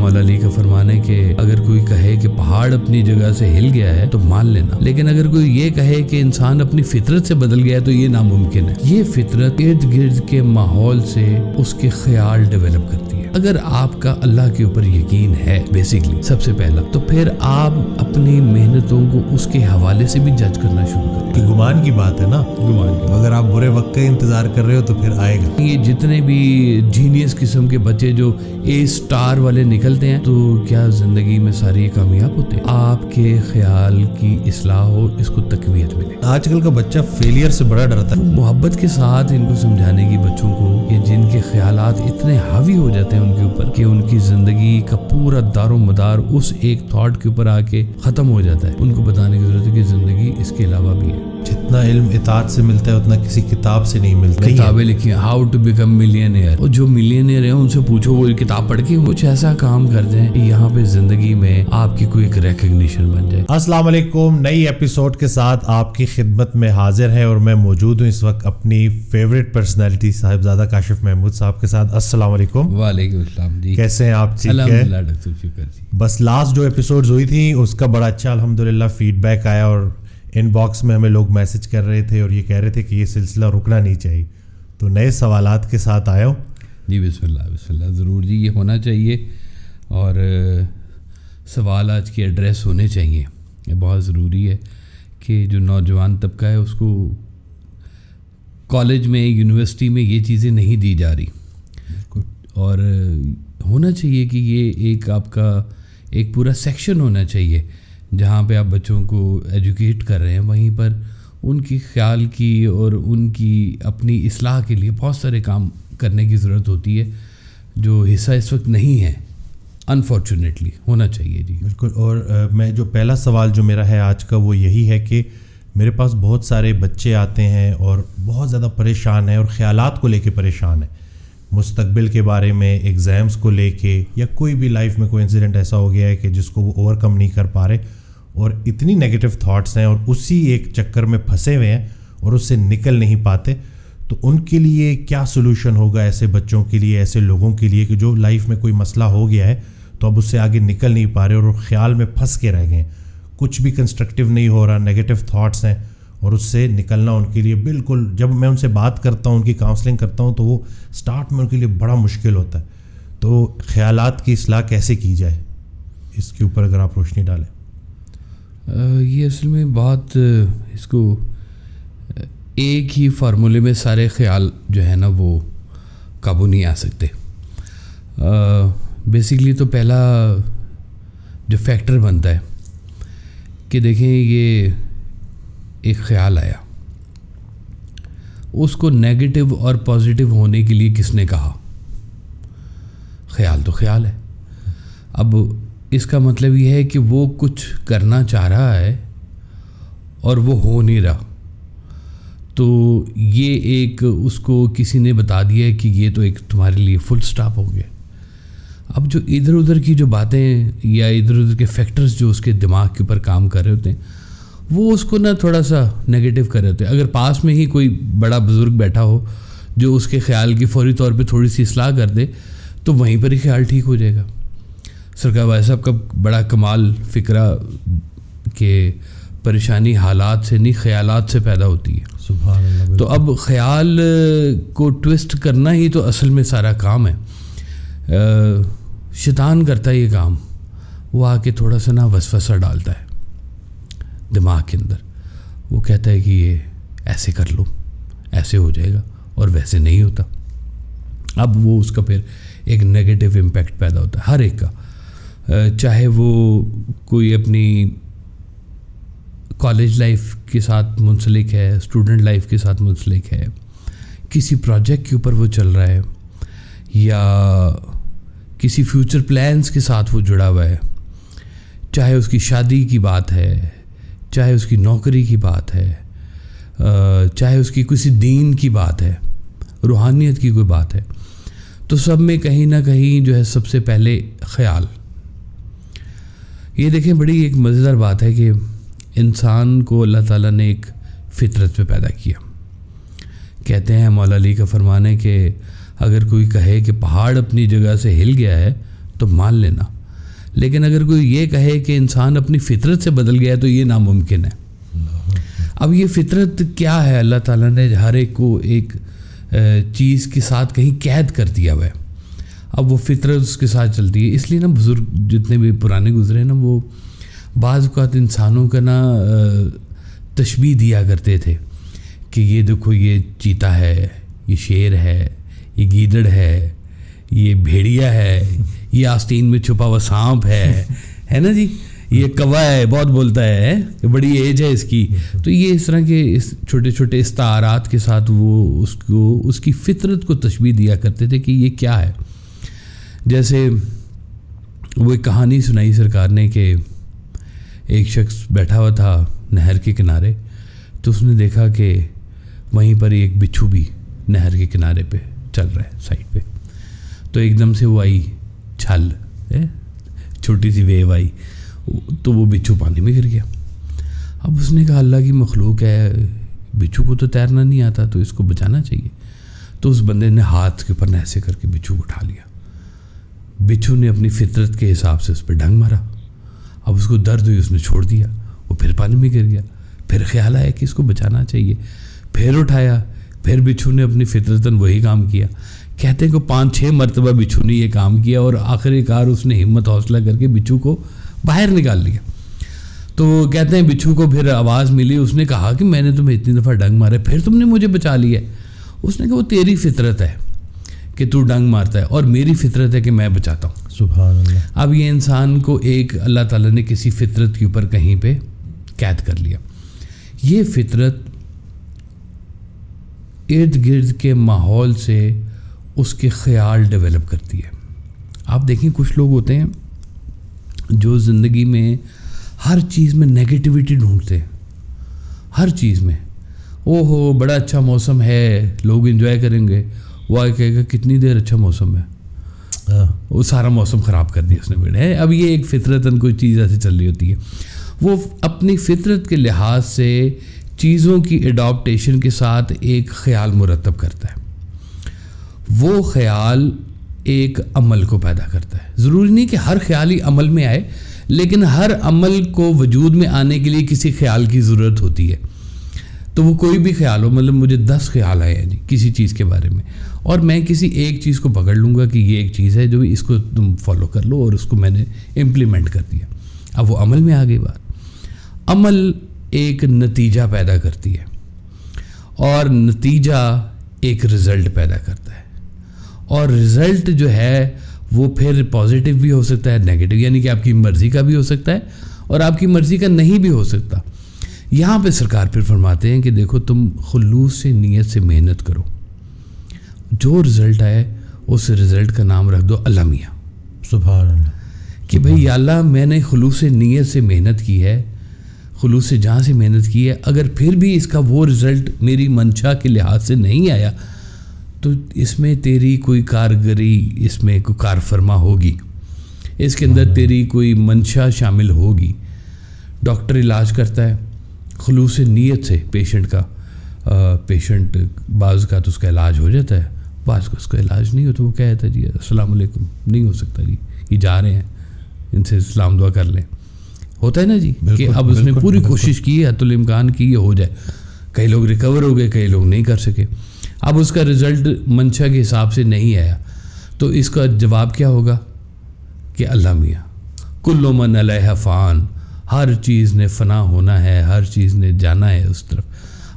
مولا علی کا فرمان ہے کہ اگر کوئی کہے کہ پہاڑ اپنی جگہ سے ہل گیا ہے تو مان لینا، لیکن اگر کوئی یہ کہے کہ انسان اپنی فطرت سے بدل گیا ہے تو یہ ناممکن ہے۔ یہ فطرت ارد گرد کے ماحول سے اس کے خیال ڈیولپ کرتی ہے۔ اگر آپ کا اللہ کے اوپر یقین ہے بیسیکلی سب سے پہلا، تو پھر آپ اپنی محنتوں کو اس کے حوالے سے بھی جج کرنا شروع کریں۔ کہ گمان کی بات ہے نا، گمان کی، اگر آپ برے وقت کا انتظار کر رہے ہو تو پھر آئے گا۔ یہ جتنے بھی جینیس قسم کے بچے جو A* والے نکلتے ہیں تو کیا زندگی میں ساری کامیاب ہوتے ہیں؟ آپ کے خیال کی اصلاح ہو، اس کو تقویت ملے۔ آج کل کا بچہ فیلئر سے بڑا ڈرتا ہے۔ محبت کے ساتھ ان کو سمجھانے کی بچوں کو کہ جن کے خیالات اتنے حاوی ہو جاتے ہیں ان کے اوپر کہ ان کی زندگی کا پورا دار و مدار اس ایک تھاٹ کے اوپر آ کے ختم ہو جاتا ہے، ان کو بتانے کی ضرورت ہے کہ زندگی اس کے علاوہ بھی ہے۔ جتنا علم اطاعت سے ملتا ہے اتنا کسی کتاب سے نہیں ملتا۔ کتابیں لکھی ہیں ہاؤ ٹو بیکم ملینئر، اور جو ملینئر ہیں ان سے پوچھو وہ کتاب پڑھ کے کچھ ایسا کام کر دیں کہ یہاں پہ زندگی میں آپ کی کوئی ایک ریکگنیشن بن جائے۔ السلام علیکم، نئی ایپیسوڈ کے ساتھ آپ کی خدمت میں حاضر ہے اور میں موجود ہوں اس وقت اپنی فیوریٹ پرسنالٹی صاحبزادہ کاشف محمود صاحب کے ساتھ۔ السلام علیکم۔ وعلیکم السلام جی، کیسے ہیں آپ؟ ٹھیک ہے الحمدللہ ڈاکٹر، شکر جی۔ بس لاسٹ جو ایپیسوڈز ہوئی تھی اس کا بڑا اچھا الحمدللہ فیڈ بیک آیا اور ان باکس میں ہمیں لوگ میسج کر رہے تھے اور یہ کہہ رہے تھے کہ یہ سلسلہ رکنا نہیں چاہیے، تو نئے سوالات کے ساتھ آئے ہوں جی۔ بسم اللہ ضرور جی، یہ ہونا چاہیے اور سوال آج کے ایڈریس ہونے چاہیے۔ یہ بہت ضروری ہے کہ جو نوجوان طبقہ ہے اس کو کالج میں یونیورسٹی میں یہ چیزیں نہیں دی جا رہی، اور ہونا چاہیے کہ یہ ایک آپ کا ایک پورا سیکشن ہونا چاہیے جہاں پہ آپ بچوں کو ایجوکیٹ کر رہے ہیں، وہیں پر ان کی خیال کی اور ان کی اپنی اصلاح کے لیے بہت سارے کام کرنے کی ضرورت ہوتی ہے جو حصہ اس وقت نہیں ہے، انفارچونیٹلی ہونا چاہیے جی۔ بالکل۔ اور میں جو پہلا سوال جو میرا ہے آج کا وہ یہی ہے کہ میرے پاس بہت سارے بچے آتے ہیں اور بہت زیادہ پریشان ہیں اور خیالات کو لے کے پریشان ہیں، مستقبل کے بارے میں، ایگزامس کو لے کے، یا کوئی بھی لائف میں کوئی انسیڈنٹ ایسا ہو گیا ہے کہ جس کو وہ اوور کم نہیں کر پا رہے اور اتنی نیگیٹو تھاٹس ہیں اور اسی ایک چکر میں پھنسے ہوئے ہیں اور اس سے نکل نہیں پاتے، تو ان کے لیے کیا سلوشن ہوگا ایسے بچوں کے لیے، ایسے لوگوں کے لیے کہ جو لائف میں کوئی مسئلہ ہو گیا ہے تو اب اس سے آگے نکل نہیں پا رہے اور خیال میں پھنس کے رہ گئے ہیں، کچھ بھی کنسٹرکٹیو نہیں ہو رہا، نیگیٹو تھاٹس ہیں اور اس سے نکلنا ان کے لیے بالکل، جب میں ان سے بات کرتا ہوں، ان کی کاؤنسلنگ کرتا ہوں تو وہ سٹارٹ میں ان کے لیے بڑا مشکل ہوتا ہے۔ تو خیالات کی اصلاح کیسے کی جائے، اس کے اوپر اگر آپ روشنی ڈالیں۔ یہ اصل میں بہت اس کو ایک ہی فارمولے میں سارے خیال جو ہے نا وہ قابو نہیں آ سکتے۔ بیسیکلی تو پہلا جو فیکٹر بنتا ہے کہ دیکھیں یہ ایک خیال آیا، اس کو نیگیٹو اور پازیٹیو ہونے کے لیے کس نے کہا؟ خیال تو خیال ہے۔ اب اس کا مطلب یہ ہے کہ وہ کچھ کرنا چاہ رہا ہے اور وہ ہو نہیں رہا، تو یہ ایک اس کو کسی نے بتا دیا ہے کہ یہ تو ایک تمہارے لیے فل سٹاپ ہو گیا۔ اب جو ادھر ادھر کی جو باتیں یا ادھر ادھر کے فیکٹرز جو اس کے دماغ کے اوپر کام کر رہے ہوتے ہیں وہ اس کو نا تھوڑا سا نیگیٹو کر رہے ہوتے ہیں۔ اگر پاس میں ہی کوئی بڑا بزرگ بیٹھا ہو جو اس کے خیال کی فوری طور پہ تھوڑی سی اصلاح کر دے تو وہیں پر ہی خیال ٹھیک ہو جائے گا۔ سرکار بھائی صاحب کا بڑا کمال فکرہ کہ پریشانی حالات سے نہیں خیالات سے پیدا ہوتی ہے۔ سبحان اللہ۔ تو اب خیال کو ٹویسٹ کرنا ہی تو اصل میں سارا کام ہے۔ شیطان کرتا ہے یہ کام، وہ آ کے تھوڑا سا نا وسوسہ ڈالتا ہے دماغ کے اندر، وہ کہتا ہے کہ یہ ایسے کر لو، ایسے ہو جائے گا، اور ویسے نہیں ہوتا۔ اب وہ اس کا پھر ایک نیگیٹو امپیکٹ پیدا ہوتا ہے ہر ایک کا، چاہے وہ کوئی اپنی کالج لائف کے ساتھ منسلک ہے، اسٹوڈنٹ لائف کے ساتھ منسلک ہے، کسی پروجیکٹ کے اوپر وہ چل رہا ہے، یا کسی فیوچر پلانز کے ساتھ وہ جڑا ہوا ہے، چاہے اس کی شادی کی بات ہے، چاہے اس کی نوکری کی بات ہے، چاہے اس کی کسی دین کی بات ہے، روحانیت کی کوئی بات ہے، تو سب میں کہیں نہ کہیں جو ہے سب سے پہلے خیال۔ یہ دیکھیں بڑی ایک مزیدار بات ہے کہ انسان کو اللہ تعالیٰ نے ایک فطرت پہ پیدا کیا۔ کہتے ہیں مولا علی کا فرمان ہے کہ اگر کوئی کہے کہ پہاڑ اپنی جگہ سے ہل گیا ہے تو مان لینا. لیکن اگر کوئی یہ کہے کہ انسان اپنی فطرت سے بدل گیا تو یہ ناممکن ہے. اب یہ فطرت کیا ہے؟ اللہ تعالیٰ نے ہر ایک کو ایک چیز کے ساتھ کہیں قید کر دیا ہوا ہے. اب وہ فطرت اس کے ساتھ چلتی ہے. اس لیے نا بزرگ جتنے بھی پرانے گزرے ہیں نا وہ بعض اوقات انسانوں کا نا تشبیہ دیا کرتے تھے کہ یہ دیکھو یہ چیتا ہے, یہ شیر ہے, یہ گیدڑ ہے, یہ بھیڑیا ہے, یہ آستین میں چھپا ہوا سانپ ہے نا جی, یہ کوا ہے, بہت بولتا ہے, بڑی ایج ہے اس کی. تو یہ اس طرح کے چھوٹے چھوٹے استعارات کے ساتھ وہ اس کی فطرت کو تشبیہ دیا کرتے تھے کہ یہ کیا ہے. جیسے وہ ایک کہانی سنائی سرکار نے کہ ایک شخص بیٹھا ہوا تھا نہر کے کنارے, تو اس نے دیکھا کہ وہیں پر ایک بچھو بھی نہر کے کنارے پہ چل رہا ہے سائڈ پہ. تو ایک دم سے وہ آئی چھل, چھوٹی سی ویو آئی, تو وہ بچھو پانی میں گر گیا. اب اس نے کہا اللہ کی مخلوق ہے, بچھو کو تو تیرنا نہیں آتا تو اس کو بچانا چاہیے. تو اس بندے نے ہاتھ کے اوپر ایسے کر کے بچھو کو اٹھا لیا. بچھو نے اپنی فطرت کے حساب سے اس پہ ڈنگ مارا. اب اس کو درد ہوئی, اس نے چھوڑ دیا, وہ پھر پانی میں گر گیا. پھر خیال آیا کہ اس کو بچانا چاہیے, پھر اٹھایا, پھر بچھو نے اپنی فطرتاً وہی کام کیا. کہتے ہیں کہ 5-6 مرتبہ بچھو نے یہ کام کیا اور آخر کار اس نے ہمت حوصلہ کر کے بچھو کو باہر نکال لیا. تو کہتے ہیں بچھو کو پھر آواز ملی, اس نے کہا کہ میں نے تمہیں اتنی دفعہ ڈنگ مارا, پھر تم نے مجھے بچا لیا. اس نے کہا وہ تیری فطرت ہے کہ تو ڈنگ مارتا ہے, اور میری فطرت ہے کہ میں بچاتا ہوں. سبحان اللہ. اب یہ انسان کو ایک اللہ تعالیٰ نے کسی فطرت کے اوپر کہیں پہ قید کر لیا. یہ فطرت ارد گرد کے ماحول سے اس کے خیال ڈیولپ کرتی ہے. آپ دیکھیں کچھ لوگ ہوتے ہیں جو زندگی میں ہر چیز میں نگیٹیوٹی ڈھونڈتے ہیں, ہر چیز میں. او ہو بڑا اچھا موسم ہے, لوگ انجوائے کریں گے, وہ آگے کہے گا کتنی دیر اچھا موسم ہے, وہ سارا موسم خراب کر دیا اس نے بیٹھے. اب یہ ایک فطرتاً کوئی چیز ایسی چل رہی ہوتی ہے. وہ اپنی فطرت کے لحاظ سے چیزوں کی اڈاپٹیشن کے ساتھ ایک خیال مرتب کرتا ہے. وہ خیال ایک عمل کو پیدا کرتا ہے. ضروری نہیں کہ ہر خیال ہی عمل میں آئے, لیکن ہر عمل کو وجود میں آنے کے لیے کسی خیال کی ضرورت ہوتی ہے. تو وہ کوئی بھی خیال ہو, مطلب مجھے 10 خیال آئے ہیں جی کسی چیز کے بارے میں, اور میں کسی ایک چیز کو پکڑ لوں گا کہ یہ ایک چیز ہے جو اس کو تم فالو کر لو, اور اس کو میں نے امپلیمنٹ کر دیا. اب وہ عمل میں آ گئی بات. عمل ایک نتیجہ پیدا کرتی ہے, اور نتیجہ ایک رزلٹ پیدا کرتا ہے, اور رزلٹ جو ہے وہ پھر پازیٹیو بھی ہو سکتا ہے, نیگیٹو, یعنی کہ آپ کی مرضی کا بھی ہو سکتا ہے اور آپ کی مرضی کا نہیں بھی ہو سکتا. یہاں پہ سرکار پھر فرماتے ہیں کہ دیکھو تم خلوص سے نیت سے محنت کرو, جو رزلٹ آئے اس رزلٹ کا نام رکھ دو اللہ میاں. سبحان اللہ. کہ بھئی یا اللہ میں نے خلوص سے نیت سے محنت کی ہے, خلوص سے جہاں سے محنت کی ہے, اگر پھر بھی اس کا وہ رزلٹ میری منشا کے لحاظ سے نہیں آیا تو اس میں تیری کوئی کارگری, اس میں کوئی کار فرما ہوگی, اس کے اندر تیری کوئی منشا شامل ہوگی. ڈاکٹر علاج کرتا ہے خلوص نیت سے پیشنٹ کا, پیشنٹ بعض کا تو اس کا علاج ہو جاتا ہے, بعض کا اس کا علاج نہیں ہوتا. وہ کہہ دیتا جی السلام علیکم, نہیں ہو سکتا جی, یہ جا رہے ہیں, ان سے اسلام دعا کر لیں. ہوتا ہے نا جی کہ اب اس نے پوری کوشش کی, حت الامکان کی یہ ہو جائے. کئی لوگ ریکور ہو گئے, کئی لوگ نہیں کر سکے. اب اس کا رزلٹ منشا کے حساب سے نہیں آیا تو اس کا جواب کیا ہوگا کہ اللہ میاں کل من علیہ فان, ہر چیز نے فنا ہونا ہے, ہر چیز نے جانا ہے اس طرف.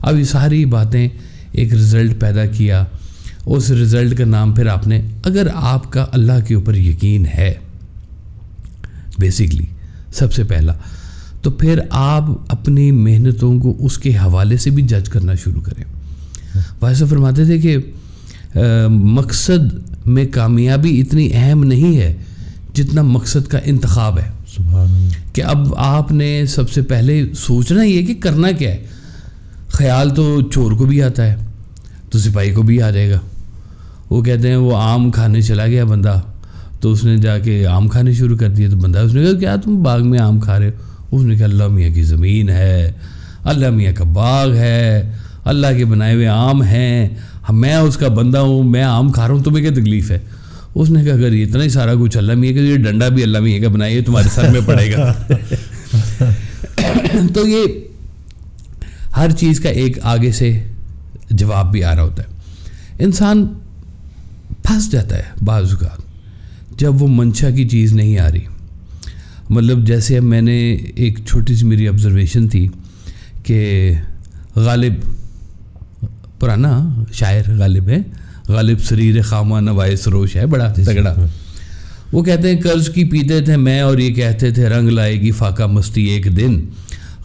اب یہ ساری باتیں ایک رزلٹ پیدا کیا, اس رزلٹ کا نام پھر آپ نے, اگر آپ کا اللہ کے اوپر یقین ہے بیسکلی سب سے پہلا, تو پھر آپ اپنی محنتوں کو اس کے حوالے سے بھی جج کرنا شروع کریں. ویسے فرماتے تھے کہ مقصد میں کامیابی اتنی اہم نہیں ہے جتنا مقصد کا انتخاب ہے. کہ اب آپ نے سب سے پہلے سوچنا یہ کہ کرنا کیا ہے. خیال تو چور کو بھی آتا ہے تو سپاہی کو بھی آ جائے گا. وہ کہتے ہیں وہ آم کھانے چلا گیا بندہ, تو اس نے جا کے آم کھانے شروع کر دیے. تو بندہ اس نے کہا کیا تم باغ میں آم کھا رہے ہو؟ اس نے کہا اللہ میاں کی زمین ہے, اللہ میاں کا باغ ہے, اللہ کے بنائے ہوئے آم ہیں, میں اس کا بندہ ہوں, میں آم کھا رہا ہوں, تمہیں کیا تکلیف ہے؟ اس نے کہا اگر اتنا ہی سارا کچھ اللہ میاں کا، یہ ڈنڈا بھی اللہ میاں کا بنائیے، تمہارے سر میں پڑے گا. تو یہ ہر چیز کا ایک آگے سے جواب بھی آ رہا ہوتا ہے. انسان پھنس جاتا ہے بعض اوقات جب وہ منشا کی چیز نہیں آ رہی. مطلب جیسے اب میں نے ایک چھوٹی سی میری آبزرویشن تھی کہ غالب، پرانا شاعر غالب ہے، غالب سریر خامہ نوائے سروش ہے، بڑا تگڑا. وہ کہتے ہیں قرض کی پیتے تھے میں اور یہ کہتے تھے رنگ لائے گی فاقہ مستی ایک دن.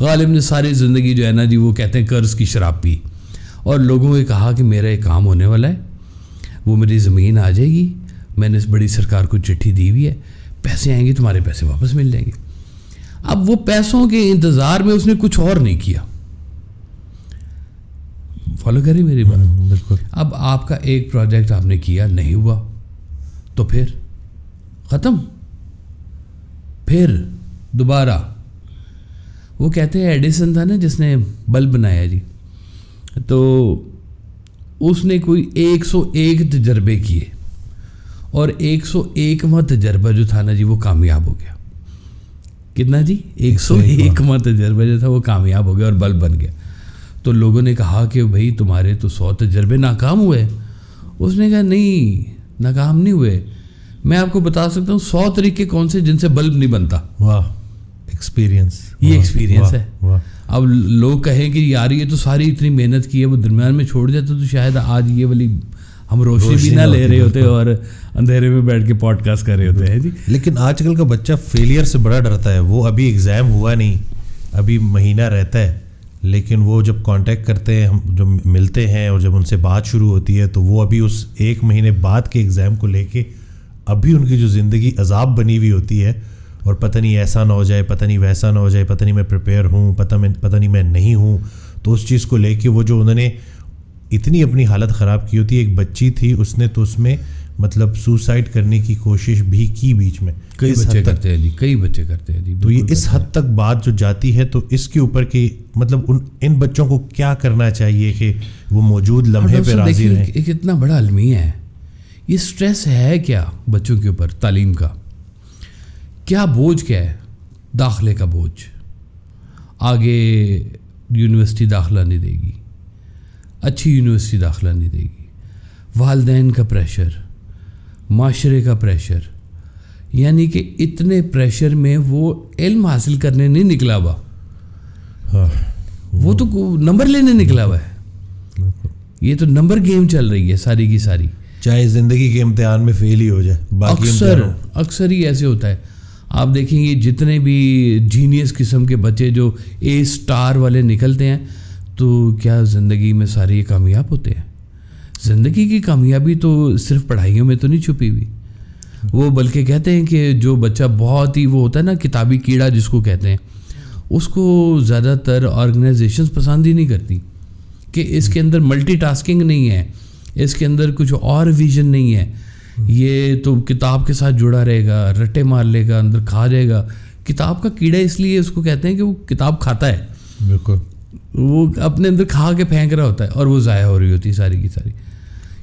غالب نے ساری زندگی جو ہے نا جی وہ کہتے ہیں قرض کی شراب پی، اور لوگوں نے کہا کہ میرا ایک کام ہونے والا ہے، وہ میری زمین آ جائے گی، میں نے اس بڑی سرکار کو چٹھی دی ہوئی ہے، پیسے آئیں گے، تمہارے پیسے واپس مل جائیں گے. اب وہ پیسوں کے انتظار میں اس نے کچھ اور نہیں کیا. فالو کری میری بات؟ بالکل. اب آپ کا ایک پروجیکٹ آپ نے کیا، نہیں ہوا تو پھر ختم، پھر دوبارہ. وہ کہتے ہیں ایڈیسن تھا نا جس نے بلب بنایا جی، تو اس نے کوئی 101 تجربے کیے اور 101واں تجربہ جو تھا نا جی وہ کامیاب ہو گیا. کتنا جی؟ 101واں تجربہ جو تھا وہ کامیاب ہو گیا اور بلب بن گیا. تو لوگوں نے کہا کہ بھائی تمہارے تو 100 تجربے ناکام ہوئے. اس نے کہا نہیں، ناکام نہیں ہوئے، میں آپ کو بتا سکتا ہوں 100 طریقے کون سے جن سے بلب نہیں بنتا. واہ، ایکسپیرینس، یہ ایکسپیرینس ہے. اب لوگ کہیں کہ یار یہ تو ساری اتنی محنت کی ہے، وہ درمیان میں چھوڑ جاتے تو شاید آج یہ والی ہم روشنی بھی نہ لے رہے ہوتے اور اندھیرے میں بیٹھ کے پوڈ کاسٹ کر رہے ہوتے ہیں جی. لیکن آج کل کا بچہ فیلئر سے بڑا ڈرتا ہے. وہ ابھی ایگزام ہوا نہیں، ابھی مہینہ رہتا ہے، لیکن وہ جب کانٹیکٹ کرتے ہیں، ہم جو ملتے ہیں اور جب ان سے بات شروع ہوتی ہے تو وہ ابھی اس 1 مہینے بعد کے ایگزام کو لے کے ابھی ان کی جو زندگی عذاب بنی ہوئی ہوتی ہے، اور پتہ نہیں ایسا نہ ہو جائے، پتہ نہیں ویسا نہ ہو جائے، پتہ نہیں میں پریپیئر ہوں، پتہ نہیں میں نہیں ہوں. تو اس چیز کو لے کے وہ جو انہوں نے اتنی اپنی حالت خراب کی ہوتی ہے. ایک بچی تھی، اس نے تو اس میں مطلب سوسائڈ کرنے کی کوشش بھی کی بیچ میں. کئی بچے کرتے ہیں جی، کئی بچے کرتے ہیں جی. تو یہ اس حد تک بات جو جاتی ہے، تو اس کے اوپر کہ مطلب ان بچوں کو کیا کرنا چاہیے کہ وہ موجود لمحے پہ راضی رہیں. ایک اتنا بڑا المیہ ہے یہ. سٹریس ہے کیا بچوں کے اوپر تعلیم کا؟ کیا بوجھ کیا ہے؟ داخلے کا بوجھ. آگے یونیورسٹی داخلہ نہیں دے گی، اچھی یونیورسٹی داخلہ نہیں دے گی، والدین کا پریشر، معاشرے کا پریشر. یعنی کہ اتنے پریشر میں وہ علم حاصل کرنے نہیں نکلا ہوا، وہ تو نمبر لینے نکلا ہوا ہے. یہ تو نمبر گیم چل رہی ہے ساری کی ساری، چاہے زندگی کے امتحان میں فیل ہی ہو جائے. باقی اکثر ہی ایسے ہوتا ہے. آپ دیکھیں گے جتنے بھی جینیس قسم کے بچے جو A* والے نکلتے ہیں تو کیا زندگی میں سارے یہ کامیاب ہوتے ہیں؟ زندگی کی کامیابی تو صرف پڑھائیوں میں تو نہیں چھپی ہوئی. وہ بلکہ کہتے ہیں کہ جو بچہ بہت ہی وہ ہوتا ہے نا کتابی کیڑا جس کو کہتے ہیں، اس کو زیادہ تر آرگنائزیشنز پسند ہی نہیں کرتی کہ اس کے اندر ملٹی ٹاسکنگ نہیں ہے، اس کے اندر کچھ اور ویژن نہیں ہے. یہ تو کتاب کے ساتھ جڑا رہے گا، رٹے مار لے گا، اندر کھا جائے گا. کتاب کا کیڑا اس لیے اس کو کہتے ہیں کہ وہ کتاب کھاتا ہے. بالکل، وہ اپنے اندر کھا کے پھینک رہا ہوتا ہے اور وہ ضائع ہو رہی ہوتی ہے ساری کی ساری.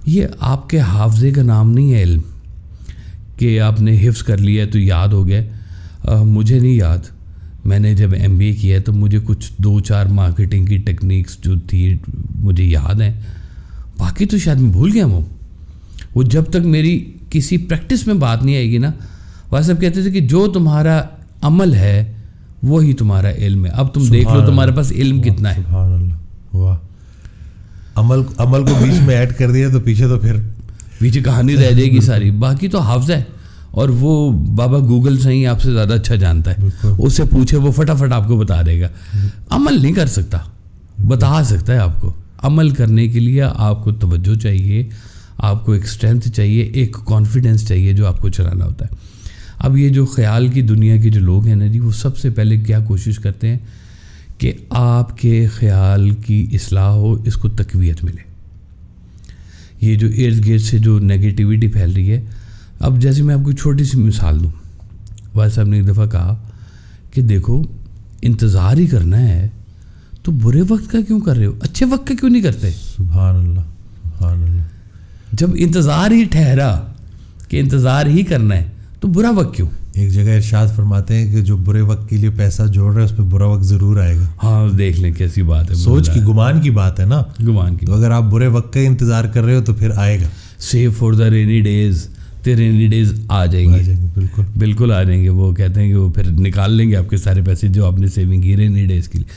یہ آپ کے حافظے کا نام نہیں ہے علم کہ آپ نے حفظ کر لیا تو یاد ہو گیا. مجھے نہیں یاد، میں نے جب MBA کیا ہے تو مجھے کچھ 2-4 مارکیٹنگ کی ٹیکنیکس جو تھی مجھے یاد ہیں، باقی تو شاید میں بھول گیا ہوں. وہ جب تک میری کسی پریکٹس میں بات نہیں آئے گی نا، وہ سب کہتے تھے کہ جو تمہارا عمل ہے وہی تمہارا علم ہے. اب تم دیکھ لو تمہارے پاس علم کتنا ہے. سبحان اللہ. واہ، عمل کو بیچ میں ایڈ کر دیا تو پیچھے کہانی رہ جائے گی ساری. باقی تو حافظ ہے، اور وہ بابا گوگل سے ہی آپ سے زیادہ اچھا جانتا ہے. اس سے پوچھے وہ فٹافٹ آپ کو بتا دے گا. عمل نہیں کر سکتا، بتا سکتا ہے آپ کو. عمل کرنے کے لیے آپ کو توجہ چاہیے، آپ کو ایک اسٹرینتھ چاہیے، ایک کانفیڈنس چاہیے جو آپ کو چلانا ہوتا ہے. اب یہ جو خیال کی دنیا کے جو لوگ ہیں نا جی، وہ سب سے پہلے کیا کوشش کرتے ہیں کہ آپ کے خیال کی اصلاح ہو، اس کو تقویت ملے. یہ جو ارد گرد سے جو نیگیٹیوٹی پھیل رہی ہے، اب جیسے میں آپ کو چھوٹی سی مثال دوں. والد صاحب نے ایک دفعہ کہا کہ دیکھو انتظار ہی کرنا ہے تو برے وقت کا کیوں کر رہے ہو، اچھے وقت کا کیوں نہیں کرتے. سبحان اللہ، سبحان اللہ. جب انتظار ہی ٹھہرا کہ انتظار ہی کرنا ہے تو برا وقت کیوں؟ ایک جگہ ارشاد فرماتے ہیں کہ جو برے وقت کے لیے پیسہ جوڑ رہا ہے اس پہ برا وقت ضرور آئے گا. ہاں دیکھ لیں کیسی بات ہے, سوچ کی گمان کی بات ہے نا, گمان کی. تو اگر آپ برے وقت کا انتظار کر رہے ہو تو پھر آئے گا. Save for the rainy days, rainy days آ جائیں گے. بالکل بالکل آ جائیں گے. وہ کہتے ہیں کہ وہ پھر نکال لیں گے آپ کے سارے پیسے جو آپ نے سیونگ کی رینی ڈیز کے لیے.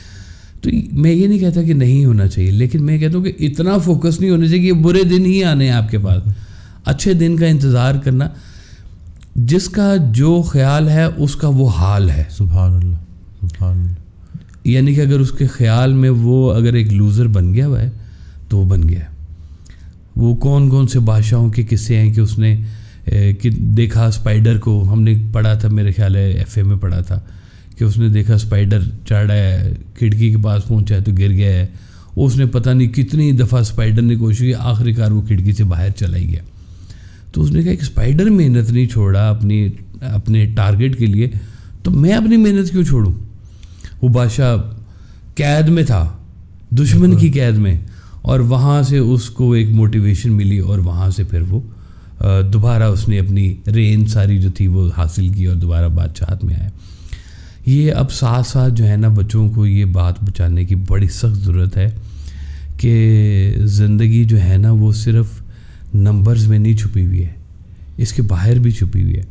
تو میں یہ نہیں کہتا کہ نہیں ہونا چاہیے, لیکن میں کہتا ہوں کہ اتنا فوکس نہیں ہونا چاہیے کہ برے دن ہی آنے ہیں آپ کے پاس. اچھے دن کا انتظار کرنا, جس کا جو خیال ہے اس کا وہ حال ہے. سبحان اللہ, سبحان اللہ. یعنی کہ اگر اس کے خیال میں وہ اگر ایک لوزر بن گیا ہوا ہے تو وہ بن گیا ہے. وہ کون کون سے بادشاہوں کے قصے ہیں کہ اس نے کہ دیکھا اسپائڈر کو, ہم نے پڑھا تھا میرے خیال ہے FA میں پڑھا تھا کہ اس نے دیکھا اسپائڈر چڑھا ہے, کھڑکی کے پاس پہنچا ہے تو گر گیا ہے. اس نے پتہ نہیں کتنی دفعہ اسپائڈر نے کوشش کی, آخری کار وہ کھڑکی سے باہر چلا ہی گیا. تو اس نے کہا کہ اسپائڈر محنت نہیں چھوڑا اپنے ٹارگیٹ کے لیے, تو میں اپنی محنت کیوں چھوڑوں. وہ بادشاہ قید میں تھا, دشمن کی قید میں, اور وہاں سے اس کو ایک موٹیویشن ملی اور وہاں سے پھر وہ دوبارہ اس نے اپنی رین ساری جو تھی وہ حاصل کی اور دوبارہ بادشاہت میں آیا. یہ اب ساتھ ساتھ جو ہے نا بچوں کو یہ بات بچانے کی بڑی سخت ضرورت ہے کہ زندگی جو ہے نا وہ صرف نمبرز میں نہیں چھپی ہوئی ہے, اس کے باہر بھی چھپی ہوئی ہے.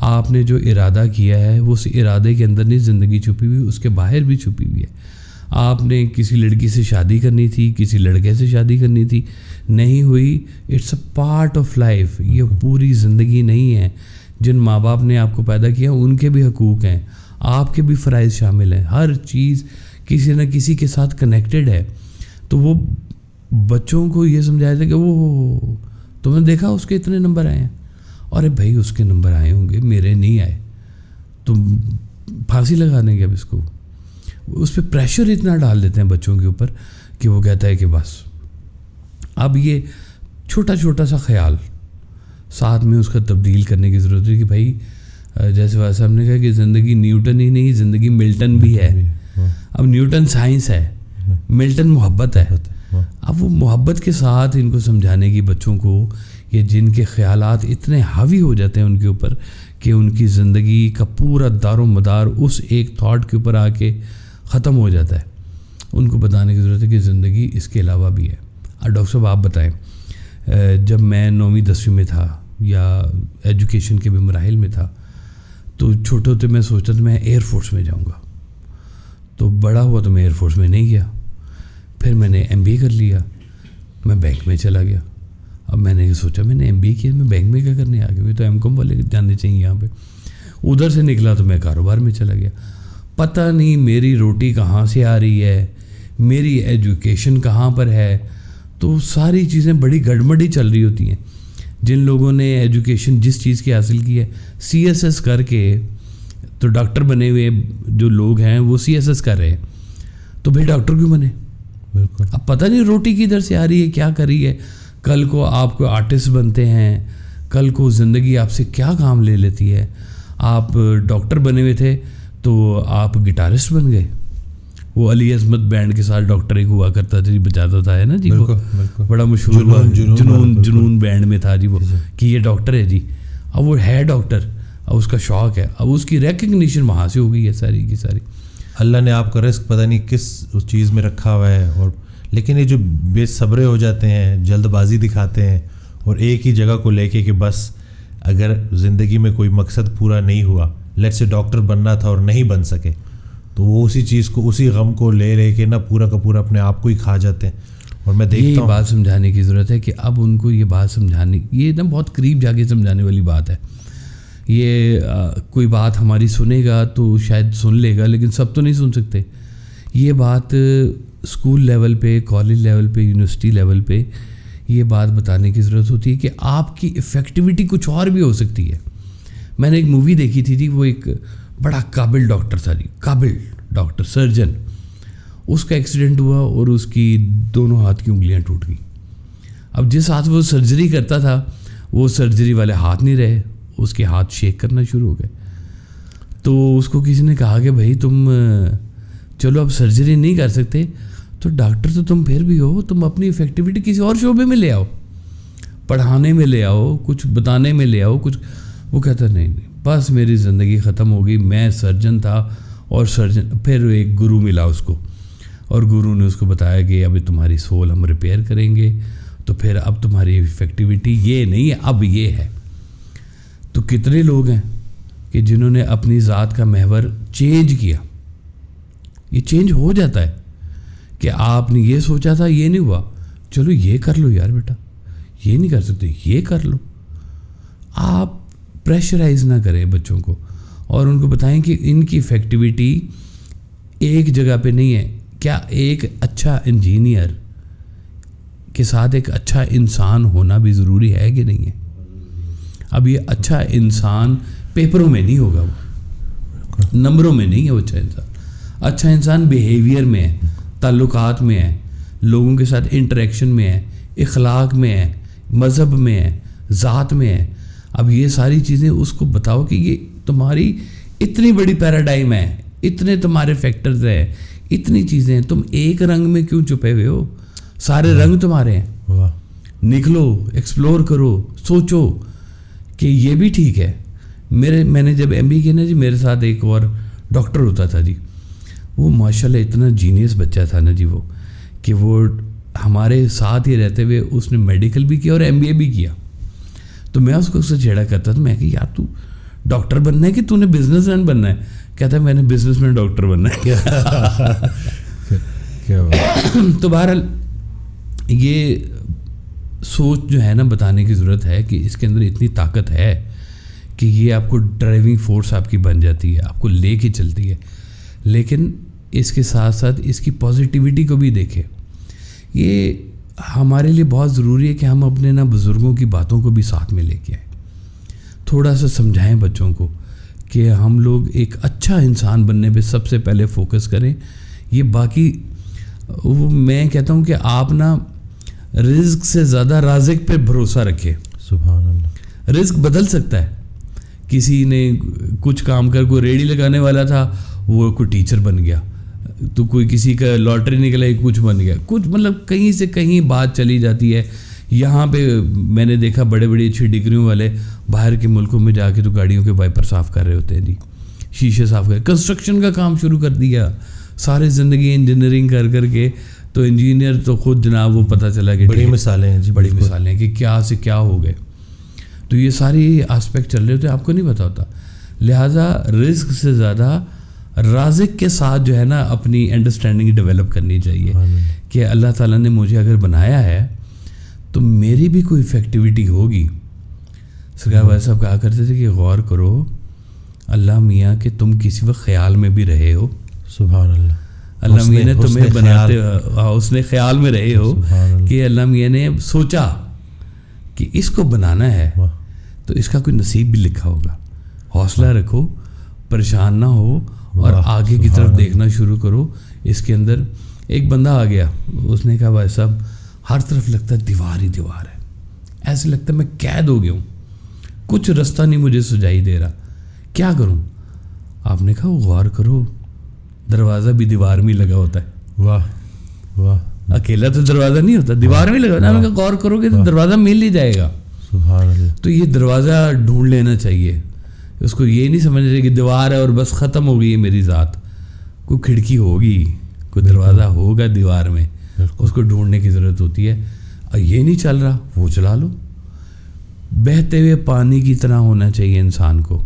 آپ نے جو ارادہ کیا ہے وہ اس ارادے کے اندر نہیں زندگی چھپی ہوئی, اس کے باہر بھی چھپی ہوئی ہے. آپ نے کسی لڑکی سے شادی کرنی تھی, کسی لڑکے سے شادی کرنی تھی, نہیں ہوئی, it's a part of life. یہ پوری زندگی نہیں ہے. جن ماں باپ نے آپ کو پیدا کیا ان کے بھی حقوق ہیں, آپ کے بھی فرائض شامل ہیں. ہر چیز کسی نہ کسی کے ساتھ کنیکٹڈ ہے. تو وہ بچوں کو یہ سمجھایا تھا کہ وہ تم نے دیکھا اس کے اتنے نمبر آئے ہیں, ارے بھائی اس کے نمبر آئے ہوں گے, میرے نہیں آئے. تم پھانسی لگا دیں گے اب اس کو. اس پہ پریشر اتنا ڈال دیتے ہیں بچوں کے اوپر کہ وہ کہتا ہے کہ بس اب یہ چھوٹا چھوٹا سا خیال ساتھ میں اس کا تبدیل کرنے کی ضرورت ہے کہ بھائی جیسے ویسے ہم نے کہا کہ زندگی نیوٹن ہی نہیں, زندگی ملٹن بھی ہے. اب نیوٹن سائنس ہے, ملٹن محبت ہے. اب وہ محبت کے ساتھ ان کو سمجھانے کی بچوں کو, یہ جن کے خیالات اتنے حاوی ہو جاتے ہیں ان کے اوپر کہ ان کی زندگی کا پورا دار و مدار اس ایک تھاٹ کے اوپر آ کے ختم ہو جاتا ہے, ان کو بتانے کی ضرورت ہے کہ زندگی اس کے علاوہ بھی ہے. ڈاکٹر صاحب آپ بتائیں, جب میں 9ویں 10ویں میں تھا یا ایجوکیشن کے بھی مراحل میں تھا تو چھوٹے ہوتے میں سوچتا تھا میں ایئر فورس میں جاؤں گا. تو بڑا ہوا تو میں ایئر فورس میں نہیں گیا. پھر میں نے MBA کر لیا, میں بینک میں چلا گیا. اب میں نے سوچا میں نے MBA کیا, میں بینک میں کیا کرنے آ گیا, تو M.Com والے جاننے چاہیے یہاں پہ. ادھر سے نکلا تو میں کاروبار میں چلا گیا. پتہ نہیں میری روٹی کہاں سے آ رہی ہے, میری ایجوکیشن کہاں پر ہے. تو ساری چیزیں بڑی گڑبڑی چل رہی ہوتی ہیں. جن لوگوں نے ایجوکیشن جس چیز کی حاصل کی ہے CSS کر کے, تو ڈاکٹر بنے ہوئے جو لوگ ہیں وہ CSS کر رہے ہیں, تو بھائی ڈاکٹر کیوں بنے؟ بالکل. اب پتہ نہیں روٹی کدھر سے آ رہی ہے, کیا کر رہی ہے. کل کو آپ کو آرٹسٹ بنتے ہیں, کل کو زندگی آپ سے کیا کام لے لیتی ہے. آپ ڈاکٹر بنے ہوئے تھے تو آپ گٹارسٹ بن گئے. وہ علی عظمت بینڈ کے ساتھ ڈاکٹر ایک ہوا کرتا تھا جی, بجاتا تھا ہے نا جی, وہ بڑا مشہور جنون بینڈ میں تھا جی وہ, کہ یہ ڈاکٹر ہے جی. اب وہ ہے ڈاکٹر, اب اس کا شوق ہے, اب اس کی ریکگنیشن وہاں سے ہو گئی ہے ساری کی ساری. اللہ نے آپ کا رزق پتہ نہیں کس اس چیز میں رکھا ہوا ہے. اور لیکن یہ جو بے صبرے ہو جاتے ہیں, جلد بازی دکھاتے ہیں, اور ایک ہی جگہ کو لے کے کہ بس اگر زندگی میں کوئی مقصد پورا نہیں ہوا, لیٹ سے ڈاکٹر بننا تھا اور نہیں بن سکے, تو وہ اسی چیز کو, اسی غم کو لے کے نا پورا کا پورا اپنے آپ کو ہی کھا جاتے ہیں. اور میں دیکھتا ہوں, بات سمجھانے کی ضرورت ہے کہ اب ان کو یہ بات سمجھانے, یہ نا بہت قریب جا کے سمجھانے والی بات ہے. یہ کوئی بات ہماری سنے گا تو شاید سن لے گا, لیکن سب تو نہیں سن سکتے. یہ بات اسکول لیول پہ, کالج لیول پہ, یونیورسٹی لیول پہ یہ بات بتانے کی ضرورت ہوتی ہے کہ آپ کی افیکٹیوٹی کچھ اور بھی ہو سکتی ہے. میں نے ایک مووی دیکھی تھی جی, وہ ایک بڑا قابل ڈاکٹر تھا جی, قابل ڈاکٹر, سرجن. اس کا ایکسیڈنٹ ہوا اور اس کی دونوں ہاتھ کی انگلیاں ٹوٹ گئی. اب جس ہاتھ وہ سرجری کرتا تھا وہ سرجری والے ہاتھ نہیں رہے, اس کے ہاتھ شیک کرنا شروع ہو گئے. تو اس کو کسی نے کہا کہ بھائی تم چلو اب سرجری نہیں کر سکتے تو ڈاکٹر تو تم پھر بھی ہو, تم اپنی افیکٹیوٹی کسی اور شعبے میں لے آؤ. پڑھانے میں لے آؤ, کچھ بتانے میں لے آؤ, کچھ. وہ کہتا نہیں, بس میری زندگی ختم ہو گئی, میں سرجن تھا اور سرجن. پھر ایک گرو ملا اس کو, اور گرو نے اس کو بتایا کہ ابھی تمہاری سول ہم ریپیئر کریں گے, تو پھر اب تمہاری افیکٹیوٹی یہ نہیں ہے, اب یہ ہے. تو کتنے لوگ ہیں کہ جنہوں نے اپنی ذات کا محور چینج کیا. یہ چینج ہو جاتا ہے کہ آپ نے یہ سوچا تھا, یہ نہیں ہوا, چلو یہ کر لو یار بیٹا, یہ نہیں کر سکتے, یہ کر لو. آپ پریشرائز نہ کریں بچوں کو, اور ان کو بتائیں کہ ان کی افیکٹیوٹی ایک جگہ پہ نہیں ہے. کیا ایک اچھا انجینئر کے ساتھ ایک اچھا انسان ہونا بھی ضروری ہے کہ نہیں ہے؟ اب یہ اچھا انسان پیپروں میں نہیں ہوگا, وہ نمبروں میں نہیں ہے. وہ اچھا انسان, اچھا انسان بیہیویئر میں ہے, تعلقات میں ہے, لوگوں کے ساتھ انٹریکشن میں ہے, اخلاق میں ہے, مذہب میں ہے, ذات میں ہے. اب یہ ساری چیزیں اس کو بتاؤ کہ یہ تمہاری اتنی بڑی پیراڈائم ہے, اتنے تمہارے فیکٹرز ہیں, اتنی چیزیں ہیں, تم ایک رنگ میں کیوں چھپے ہوئے ہو؟ سارے رنگ تمہارے ہیں. نکلو, ایکسپلور کرو, سوچو کہ یہ بھی ٹھیک ہے. میں نے جب ایم بی کیا نا جی, میرے ساتھ ایک اور ڈاکٹر ہوتا تھا جی. وہ ماشاءاللہ اتنا جینیس بچہ تھا نا جی, وہ کہ وہ ہمارے ساتھ ہی رہتے ہوئے اس نے میڈیکل بھی کیا اور ایم بی اے بھی کیا. تو میں اس کو اس سے چھیڑا کرتا تھا, میں کہ یار تو ڈاکٹر بننا ہے کہ تو نے بزنس مین بننا ہے؟ کہتا ہے میں نے بزنس مین ڈاکٹر بننا ہے. تو بہرحال یہ سوچ جو ہے نا بتانے کی ضرورت ہے کہ اس کے اندر اتنی طاقت ہے کہ یہ آپ کو ڈرائیونگ فورس آپ کی بن جاتی ہے, آپ کو لے کے چلتی ہے. لیکن اس کے ساتھ ساتھ اس کی پازیٹیوٹی کو بھی دیکھیں. یہ ہمارے لیے بہت ضروری ہے کہ ہم اپنے نا بزرگوں کی باتوں کو بھی ساتھ میں لے کے آئیں, تھوڑا سا سمجھائیں بچوں کو کہ ہم لوگ ایک اچھا انسان بننے پہ سب سے پہلے فوکس کریں. یہ باقی وہ میں کہتا ہوں کہ آپ نا رزق سے زیادہ رازق پہ بھروسہ رکھے. سبحان اللہ. رزق بدل سکتا ہے. کسی نے کچھ کام کر, کوئی ریڑھی لگانے والا تھا وہ کوئی ٹیچر بن گیا, تو کوئی کسی کا لاٹری نکلا کچھ بن گیا, کچھ مطلب کہیں سے کہیں بات چلی جاتی ہے. یہاں پہ میں نے دیکھا بڑے بڑی اچھی ڈگریوں والے باہر کے ملکوں میں جا کے تو گاڑیوں کے وائپر صاف کر رہے ہوتے ہیں جی, شیشے صاف کر, کنسٹرکشن کا کام شروع کر دیا. سارے زندگی انجینئرنگ کر کے تو انجینئر تو خود جناب وہ پتہ چلا کہ بڑی مثالیں ہیں جی, بڑی مثالیں کہ کیا سے کیا ہو گئے. تو یہ ساری آسپیکٹ چل رہے ہوتے ہیں, آپ کو نہیں پتہ ہوتا. لہٰذا رزق سے زیادہ رازق کے ساتھ جو ہے نا اپنی انڈرسٹینڈنگ ڈیولپ کرنی چاہیے کہ اللہ تعالیٰ نے مجھے اگر بنایا ہے تو میری بھی کوئی افیکٹیوٹی ہوگی. سرکار بھائی صاحب کہا کرتے تھے کہ غور کرو اللہ میاں کہ تم کسی وقت خیال میں بھی رہے ہو. سبحان اللہ. اللہ میاں نے تمہیں بناتے, اس نے خیال میں رہے ہو کہ اللہ میاں نے سوچا کہ اس کو بنانا ہے تو اس کا کوئی نصیب بھی لکھا ہوگا. حوصلہ رکھو, پریشان نہ ہو, اور آگے کی طرف دیکھنا شروع کرو. اس کے اندر ایک بندہ آ گیا, اس نے کہا بھائی صاحب ہر طرف لگتا ہے دیوار ہی دیوار ہے, ایسے لگتا ہے میں قید ہو گیا ہوں, کچھ رستہ نہیں مجھے سجائی دے رہا, کیا کروں؟ آپ نے کہا غور کرو, دروازہ بھی دیوار میں لگا ہوتا ہے. واہ واہ. اکیلا تو دروازہ نہیں ہوتا, دیوار میں لگا ہوتا ہے. غور کرو گے تو دروازہ مل ہی جائے گا. سبحان اللہ. تو یہ دروازہ ڈھونڈ لینا چاہیے. اس کو یہ نہیں سمجھنا چاہیے کہ دیوار ہے اور بس ختم ہو گئی ہے میری ذات. کوئی کھڑکی ہوگی, کوئی دروازہ ہوگا دیوار میں, اس کو ڈھونڈنے کی ضرورت ہوتی ہے. یہ نہیں چل رہا, وہ چلا لو. بہتے ہوئے پانی کی طرح ہونا چاہیے انسان کو,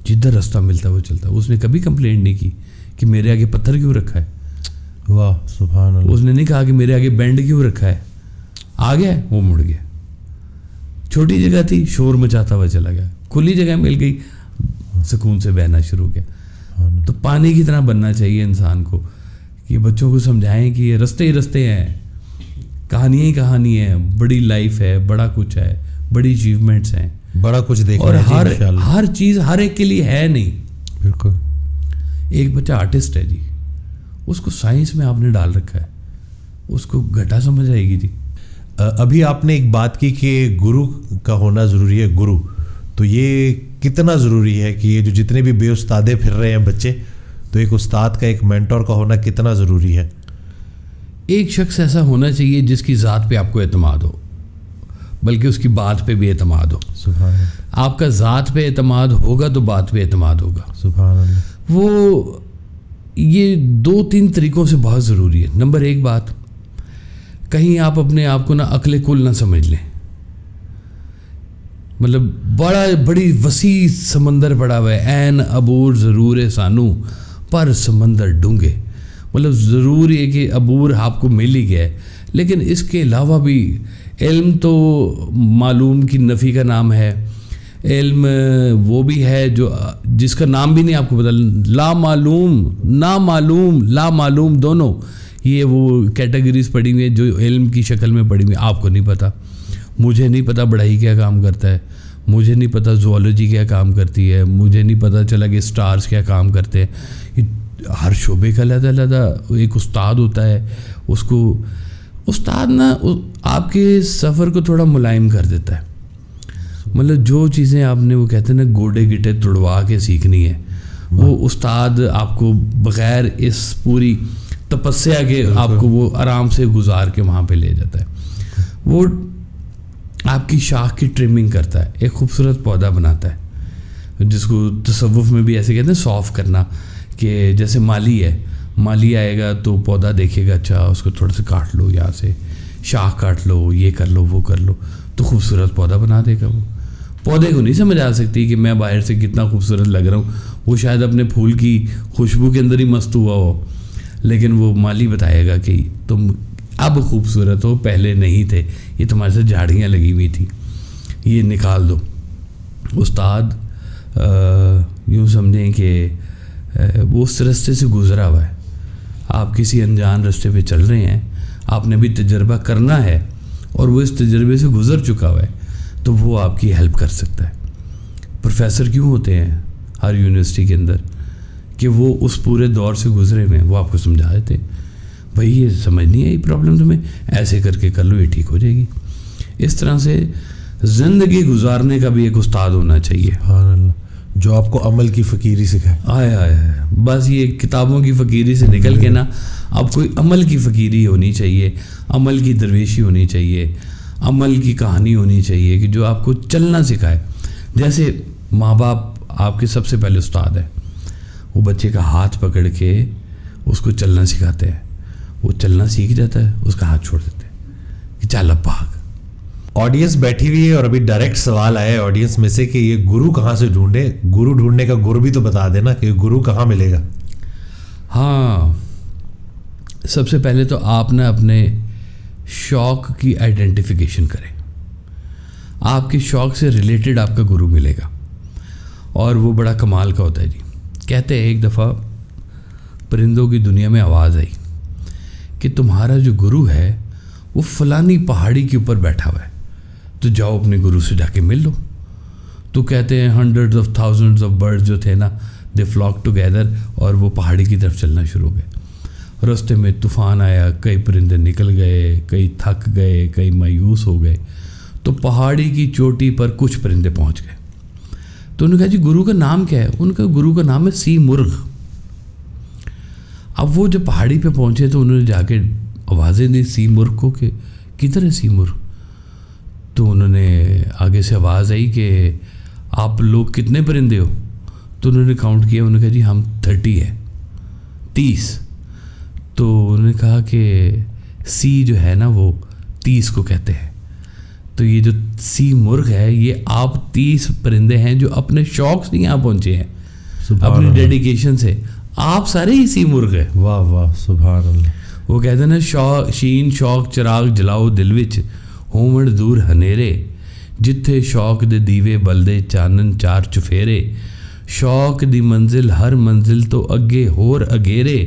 جدھر رستہ ملتا وہ چلتا. اس نے کبھی کمپلینٹ نہیں کی کہ میرے آگے پتھر کیوں رکھا ہے. واہ سبحان اللہ. اس نے نہیں کہا کہ میرے آگے بینڈ کیوں رکھا ہے. آ گیا وہ مڑ گیا. چھوٹی جگہ تھی, شور مچاتا ہوا چلا گیا. کھلی جگہ مل گئی, سکون سے بہنا شروع کیا. تو پانی کی طرح بننا چاہیے انسان کو کہ بچوں کو سمجھائیں کہ یہ رستے ہی رستے ہیں, کہانیاں ہی کہانی ہیں, بڑی لائف ہے, بڑا کچھ ہے, بڑی اچیومنٹس ہیں, بڑا کچھ دیکھنا اور ہے. ہر چیز ہر ایک کے لیے ہے نہیں. بالکل. ایک بچہ آرٹسٹ ہے جی, اس کو سائنس میں آپ نے ڈال رکھا ہے, اس کو گھٹا سمجھ آئے گی جی. ابھی آپ نے ایک بات کی کہ گرو کا ہونا ضروری ہے. گرو تو یہ کتنا ضروری ہے کہ یہ جو جتنے بھی بے استادے پھر رہے ہیں بچے, تو ایک استاد کا, ایک مینٹور کا ہونا کتنا ضروری ہے؟ ایک شخص ایسا ہونا چاہیے جس کی ذات پہ آپ کو اعتماد ہو. بلکہ اس کی بات پہ بھی اعتماد ہو. سبحان اللہ. آپ کا ذات پہ اعتماد ہوگا تو بات پہ اعتماد ہوگا. سبحان اللہ. وہ یہ 2-3 طریقوں سے بہت ضروری ہے. نمبر 1 بات، کہیں آپ اپنے آپ کو نا عقل کل نہ سمجھ لیں. مطلب بڑی وسیع سمندر پڑا ہوا ہے، عین عبور ضرور سانو پر سمندر ڈونگے. مطلب ضروری ہے کہ عبور آپ کو مل ہی گیا ہے، لیکن اس کے علاوہ بھی علم تو معلوم کی نفی کا نام ہے. علم وہ بھی ہے جو جس کا نام بھی نہیں آپ کو پتہ. لا معلوم، نامعلوم، لا معلوم دونوں یہ وہ کیٹیگریز پڑھی ہوئی ہیں جو علم کی شکل میں پڑھی ہوئی ہیں. آپ کو نہیں پتہ، مجھے نہیں پتہ بڑھئی کیا کام کرتا ہے، مجھے نہیں پتہ زوالوجی کیا کام کرتی ہے، مجھے نہیں پتہ چلا کہ سٹارز کیا کام کرتے ہیں. ہر شعبے کا علیحدہ علیحدہ ایک استاد ہوتا ہے. اس کو استاد نا آپ کے سفر کو تھوڑا ملائم کر دیتا ہے. مطلب جو چیزیں آپ نے وہ کہتے ہیں نا گوڑے گٹے تڑوا کے سیکھنی ہے، وہ استاد آپ کو بغیر اس پوری تپسیا کے آپ کو وہ آرام سے گزار کے وہاں پہ لے جاتا ہے. وہ آپ کی شاخ کی ٹرمنگ کرتا ہے، ایک خوبصورت پودا بناتا ہے، جس کو تصوف میں بھی ایسے کہتے ہیں صوف کرنا. کہ جیسے مالی آئے گا تو پودا دیکھے گا، اچھا اس کو تھوڑا سا کاٹ لو، یہاں سے شاخ کاٹ لو، یہ کر لو وہ کر لو، تو خوبصورت پودا بنا دے گا. وہ پودے کو نہیں سمجھ آ سکتی کہ میں باہر سے کتنا خوبصورت لگ رہا ہوں، وہ شاید اپنے پھول کی خوشبو کے اندر ہی مست ہوا ہو، لیکن وہ مالی بتائے گا کہ تم اب خوبصورت ہو، پہلے نہیں تھے، یہ تمہارے سے جھاڑیاں لگی ہوئی تھیں، یہ نکال دو. استاد یوں سمجھیں کہ وہ اس رستے سے گزرا ہوا ہے. آپ کسی انجان رستے پہ چل رہے ہیں، آپ نے بھی تجربہ کرنا ہے اور وہ اس تجربے سے گزر چکا ہوا ہے، تو وہ آپ کی ہیلپ کر سکتا ہے. پروفیسر کیوں ہوتے ہیں ہر یونیورسٹی کے اندر؟ کہ وہ اس پورے دور سے گزرے ہوئے ہیں، وہ آپ کو سمجھا دیتے ہیں بھائی یہ سمجھ نہیں ہے، یہ پرابلم تمہیں ایسے کر کے کر لو، یہ ٹھیک ہو جائے گی. اس طرح سے زندگی گزارنے کا بھی ایک استاد ہونا چاہیے. سبحان اللہ. جو آپ کو عمل کی فقیری سکھائے. آئے بس یہ کتابوں کی فقیری سے نکل کے نا اب کوئی عمل کی فقیری ہونی چاہیے، عمل کی درویشی ہونی چاہیے، عمل کی کہانی ہونی چاہیے کہ جو آپ کو چلنا سکھائے. جیسے ماں باپ آپ کے سب سے پہلے استاد ہیں. وہ بچے کا ہاتھ پکڑ کے اس کو چلنا سکھاتے ہیں، وہ چلنا سیکھ جاتا ہے، اس کا ہاتھ چھوڑ دیتے ہیں کہ چل اب بھاگ. آڈینس بیٹھی ہوئی ہے اور ابھی ڈائریکٹ سوال آیا ہے آڈینس میں سے کہ یہ گرو کہاں سے ڈھونڈے. گرو ڈھونڈنے کا گرو بھی تو بتا دینا کہ گرو کہاں ملے گا. ہاں، سب سے پہلے تو آپ نے اپنے شوق کی آئیڈینٹیفیکیشن کریں. آپ کے شوق سے ریلیٹڈ آپ کا گرو ملے گا، اور وہ بڑا کمال کا ہوتا ہے جی. کہتے ہیں ایک دفعہ پرندوں کی دنیا میں آواز آئی کہ تمہارا جو گرو ہے وہ فلانی پہاڑی کے اوپر بیٹھا ہوا ہے، تو جاؤ اپنے گرو سے جا کے مل لو. تو کہتے ہیں hundreds of thousands of birds جو تھے نا دے فلاک ٹوگیدر، اور وہ پہاڑی کی طرف چلنا شروع ہو گئے. راستے میں طوفان آیا، کئی پرندے نکل گئے، کئی تھک گئے، کئی مایوس ہو گئے. تو پہاڑی کی چوٹی پر کچھ پرندے پہنچ گئے. تو انہوں نے کہا جی گرو کا نام کیا ہے؟ ان کا گرو کا نام ہے سی مرغ. اب وہ جب پہاڑی پہ پہنچے تو انہوں نے جا کے آوازیں دی سی مرغ کو کہ کدھر ہے سی مرغ. تو انہوں نے آگے سے آواز آئی کہ آپ لوگ کتنے پرندے ہو؟ تو انہوں نے کاؤنٹ کیا، انہوں نے کہا جی ہم 30 ہے، 30. تو انہوں نے کہا کہ سی جو ہے نا وہ 30 کو کہتے ہیں. تو یہ جو سی مرغ ہے یہ آپ 30 پرندے ہیں جو اپنے شوق سے یہاں پہنچے ہیں، اپنی ڈیڈیکیشن سے. آپ سارے ہی سی مرغ ہیں. واہ واہ سبحان اللہ. وہ کہتے ہیں نا شین شوق چراغ جلاؤ دل وچ ہومڑ دور ہنیرے، جتھے شوق دے دیوے بلدے چانن چار چفیرے، شوق دی منزل ہر منزل تو اگے ہور اگیرے،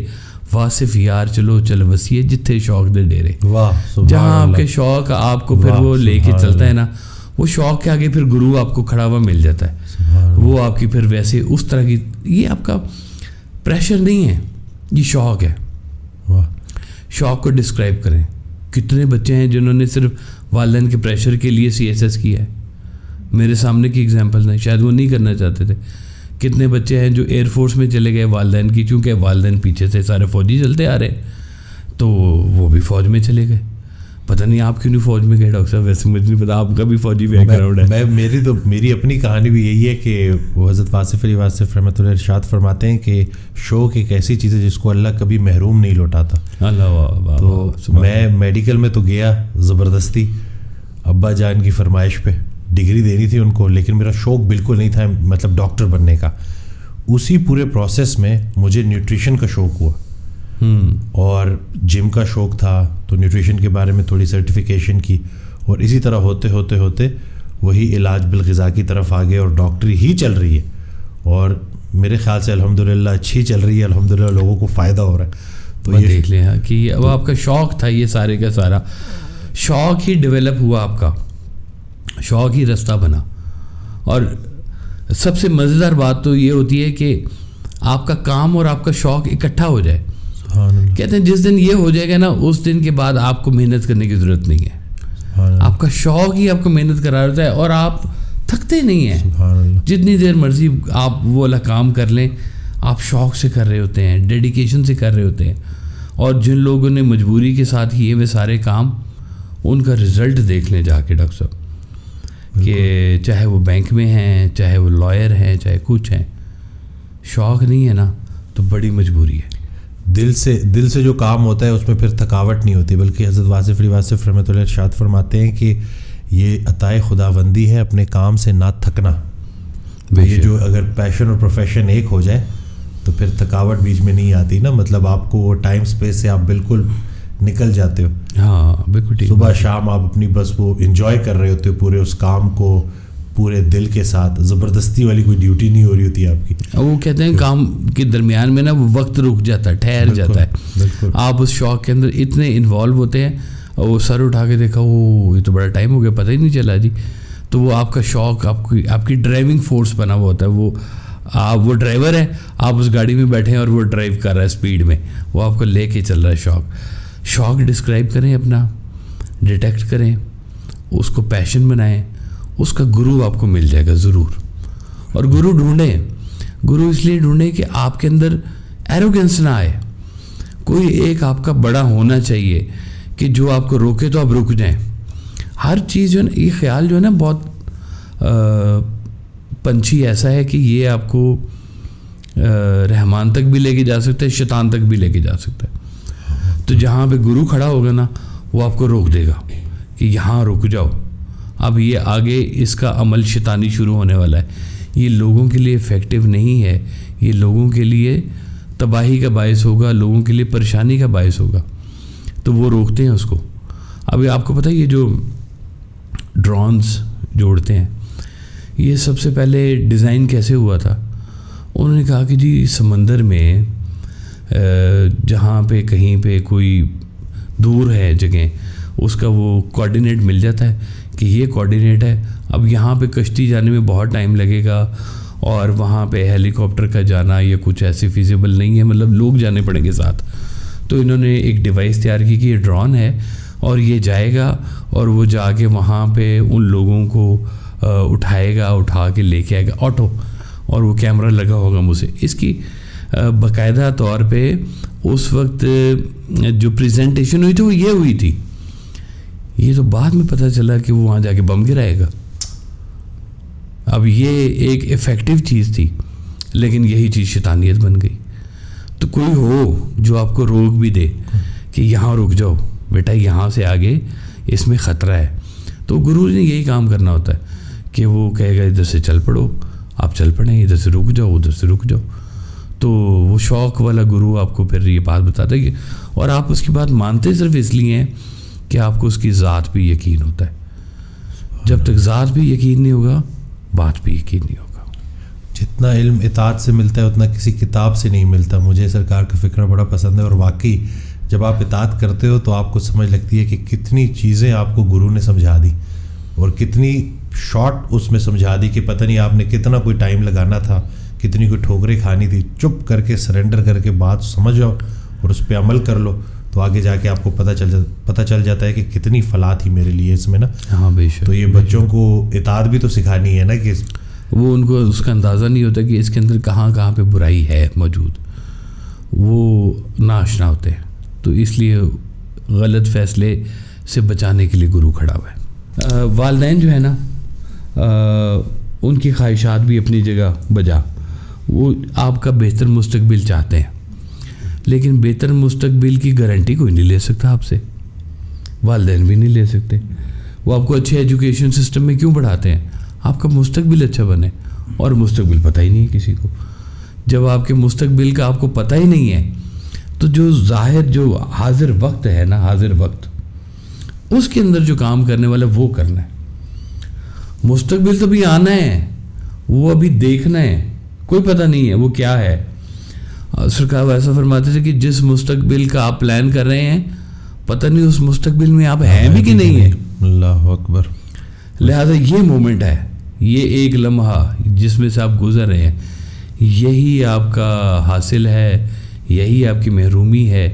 واصف یار چلو چل وسیع جتھے شوق دے ڈیرے. جہاں آپ کے شوق آپ کو پھر وہ لے کے چلتا ہے نا، وہ شوق کے آگے پھر گرو آپ کو کھڑا ہوا مل جاتا ہے. وہ آپ کی پھر ویسے اس طرح کی، یہ آپ کا پریشر نہیں ہے، یہ شوق ہے. شوق کو ڈسکرائب کریں. کتنے بچے ہیں جنہوں نے صرف والدین کے پریشر کے لیے CSS کیا ہے؟ میرے سامنے کی ایگزامپل ہیں، شاید وہ نہیں کرنا چاہتے تھے. کتنے بچے ہیں جو ایئر فورس میں چلے گئے والدین کی، چونکہ والدین پیچھے سے سارے فوجی چلتے آ رہے تو وہ بھی فوج میں چلے گئے. پتہ نہیں آپ کیوں نہیں فوج میں گئے ڈاکٹر صاحب؟ ویسے مجھے نہیں پتا، آپ کا بھی فوجی بیک گراؤنڈ ہے. میری اپنی کہانی بھی یہی ہے کہ وہ حضرت واصف علی واصف رحمۃ اللہ ارشاد فرماتے ہیں کہ شوق ایک ایسی چیز ہے جس کو اللہ کبھی محروم نہیں لوٹاتا. تو میں میڈیکل میں تو گیا زبردستی، ابا جان کی فرمائش پہ ڈگری دینی تھی ان کو، لیکن میرا شوق بالکل نہیں تھا مطلب ڈاکٹر بننے کا. اسی پورے پروسیس میں مجھے نیوٹریشن کا شوق ہوا اور جم کا شوق تھا، تو نیوٹریشن کے بارے میں تھوڑی سرٹیفیکیشن کی، اور اسی طرح ہوتے ہوتے ہوتے وہی علاج بالغذا کی طرف آ گئے، اور ڈاکٹری ہی چل رہی ہے، اور میرے خیال سے الحمدللہ اچھی چل رہی ہے، الحمدللہ لوگوں کو فائدہ ہو رہا ہے. تو یہ دیکھ لیں کہ اب آپ کا شوق تھا، یہ سارے کا سارا شوق ہی ڈیولپ ہوا، آپ کا شوق ہی رستہ بنا. اور سب سے مزیدار بات تو یہ ہوتی ہے کہ آپ کا کام اور آپ کا شوق اکٹھا ہو جائے. کہتے ہیں جس دن یہ ہو جائے گا نا، اس دن کے بعد آپ کو محنت کرنے کی ضرورت نہیں ہے. آپ کا شوق ہی آپ کو محنت کرا رہتا ہے، اور آپ تھکتے نہیں ہیں. جتنی دیر مرضی آپ وہ والا کام کر لیں، آپ شوق سے کر رہے ہوتے ہیں، ڈیڈیکیشن سے کر رہے ہوتے ہیں. اور جن لوگوں نے مجبوری کے ساتھ کیے ہوئے سارے کام، ان کا رزلٹ دیکھ لیں جا کے ڈاکٹر صاحب، کہ چاہے وہ بینک میں ہیں، چاہے وہ لائر ہیں، چاہے کچھ ہیں. شوق نہیں ہے نا تو بڑی مجبوری ہے. دل سے جو کام ہوتا ہے اس میں پھر تھکاوٹ نہیں ہوتی، بلکہ حضرت واصف علی واصف رحمۃ اللہ ارشاد فرماتے ہیں کہ یہ عطائے خداوندی ہے اپنے کام سے نہ تھکنا. یہ جو اگر پیشن اور پروفیشن ایک ہو جائے تو پھر تھکاوٹ بیچ میں نہیں آتی نا، مطلب آپ کو وہ ٹائم سپیس سے آپ بالکل نکل جاتے ہو. ہاں بالکل، صبح شام آپ اپنی بس وہ انجوائے کر رہے ہوتے ہو پورے اس کام کو پورے دل کے ساتھ. زبردستی والی کوئی ڈیوٹی نہیں ہو رہی ہوتی آپ کی. وہ کہتے ہیں کام کے درمیان میں نا وہ وقت رک جاتا ہے، ٹھہر جاتا ہے. آپ اس شوق کے اندر اتنے انوالو ہوتے ہیں، اور وہ سر اٹھا کے دیکھا وہ یہ تو بڑا ٹائم ہو گیا، پتہ ہی نہیں چلا جی. تو وہ آپ کا شوق آپ کی ڈرائیونگ فورس بنا ہوا ہوتا ہے. وہ ڈرائیور ہے، آپ اس گاڑی میں بیٹھے ہیں اور وہ ڈرائیو کر رہا ہے اسپیڈ میں، وہ آپ کو لے کے چل رہا ہے. شوق ڈسکرائب کریں اپنا، ڈیٹیکٹ کریں، اس کو پیشن بنائیں، اس کا گرو آپ کو مل جائے گا ضرور. اور گرو ڈھونڈیں. گرو اس لیے ڈھونڈیں کہ آپ کے اندر ایروگنس نہ آئے. کوئی ایک آپ کا بڑا ہونا چاہیے کہ جو آپ کو روکے تو آپ رک جائیں. ہر چیز جو ہے نا، یہ خیال جو ہے نا بہت پنچھی ایسا ہے کہ یہ آپ کو رحمان تک بھی لے کے جا سکتا ہے، شیطان تک بھی لے کے جا سکتا ہے. تو جہاں پہ گرو کھڑا ہوگا نا، وہ آپ کو روک دے گا کہ یہاں رک جاؤ، اب یہ آگے اس کا عمل شیطانی شروع ہونے والا ہے. یہ لوگوں کے لیے افیکٹو نہیں ہے، یہ لوگوں کے لیے تباہی کا باعث ہوگا، لوگوں کے لیے پریشانی کا باعث ہوگا. تو وہ روکتے ہیں اس کو. ابھی آپ کو پتہ ہے یہ جو ڈرونز جوڑتے ہیں، یہ سب سے پہلے ڈیزائن کیسے ہوا تھا؟ انہوں نے کہا کہ جی سمندر میں جہاں پہ کہیں پہ کوئی دور ہے جگہ، اس کا وہ کوآرڈینیٹ مل جاتا ہے کہ یہ کوآرڈینیٹ ہے. اب یہاں پہ کشتی جانے میں بہت ٹائم لگے گا، اور وہاں پہ ہیلی کاپٹر کا جانا یا کچھ ایسے فیزیبل نہیں ہے، مطلب لوگ جانے پڑیں گے ساتھ. تو انہوں نے ایک ڈیوائس تیار کی کہ یہ ڈرون ہے، اور یہ جائے گا اور وہ جا کے وہاں پہ ان لوگوں کو اٹھائے گا، اٹھا کے لے کے آئے گا آٹو، اور وہ کیمرہ لگا ہوگا مجھ سے. اس کی باقاعدہ طور پہ اس وقت جو پریزنٹیشن ہوئی تھی وہ یہ ہوئی تھی. یہ تو بعد میں پتہ چلا کہ وہ وہاں جا کے بم گرائے گا. اب یہ ایک افیکٹو چیز تھی، لیکن یہی چیز شیطانیت بن گئی. تو کوئی ہو جو آپ کو روک بھی دے کہ یہاں رک جاؤ بیٹا، یہاں سے آگے اس میں خطرہ ہے. تو گرو نے یہی کام کرنا ہوتا ہے کہ وہ کہے گا ادھر سے چل پڑو، آپ چل پڑیں، ادھر سے رک جاؤ، ادھر سے رک جاؤ. تو وہ شوق والا گرو آپ کو پھر یہ بات بتاتا ہے، اور آپ اس کی بات مانتے صرف اس لیے ہیں کہ آپ کو اس کی ذات پہ یقین ہوتا ہے. جب تک ذات پہ یقین نہیں ہوگا، بات پہ یقین نہیں ہوگا. جتنا علم اطاعت سے ملتا ہے اتنا کسی کتاب سے نہیں ملتا. مجھے سرکار کا فکرہ بڑا پسند ہے، اور واقعی جب آپ اطاعت کرتے ہو تو آپ کو سمجھ لگتی ہے کہ کتنی چیزیں آپ کو گرو نے سمجھا دی، اور کتنی شارٹ اس میں سمجھا دی کہ پتہ نہیں آپ نے کتنا کوئی ٹائم لگانا تھا، کتنی کوئی ٹھوکریں کھانی تھی. چپ کر کے سرنڈر کر کے بات سمجھو اور اس پہ عمل کر لو، تو آگے جا کے آپ کو پتہ چل جاتا ہے کہ کتنی فلاح تھی میرے لیے اس میں نا. ہاں بے شک. تو یہ بچوں کو اطاعت بھی تو سکھانی ہے نا، کہ وہ ان کو اس کا اندازہ نہیں ہوتا کہ اس کے اندر کہاں کہاں پہ برائی ہے موجود، وہ ناشنا ہوتے ہیں. تو اس لیے غلط فیصلے سے بچانے کے لیے گرو کھڑا ہوا ہے. والدین جو ہے نا ان کی خواہشات بھی اپنی جگہ بجا, وہ آپ کا بہتر مستقبل چاہتے ہیں, لیکن بہتر مستقبل کی گارنٹی کوئی نہیں لے سکتا آپ سے, والدین بھی نہیں لے سکتے. وہ آپ کو اچھے ایجوکیشن سسٹم میں کیوں پڑھاتے ہیں؟ آپ کا مستقبل اچھا بنے, اور مستقبل پتہ ہی نہیں ہے کسی کو. جب آپ کے مستقبل کا آپ کو پتہ ہی نہیں ہے تو جو ظاہر جو حاضر وقت ہے نا, حاضر وقت, اس کے اندر جو کام کرنے والا وہ کرنا ہے. مستقبل تو بھی آنا ہے, وہ ابھی دیکھنا ہے, کوئی پتہ نہیں ہے وہ کیا ہے. سرکار ایسا فرماتے تھے کہ جس مستقبل کا آپ پلان کر رہے ہیں پتہ نہیں اس مستقبل میں آپ ہیں بھی کہ نہیں ہیں. اللہ اکبر. لہذا یہ مومنٹ ہے, یہ ایک لمحہ جس میں سے آپ گزر رہے ہیں, یہی آپ کا حاصل ہے, یہی آپ کی محرومی ہے.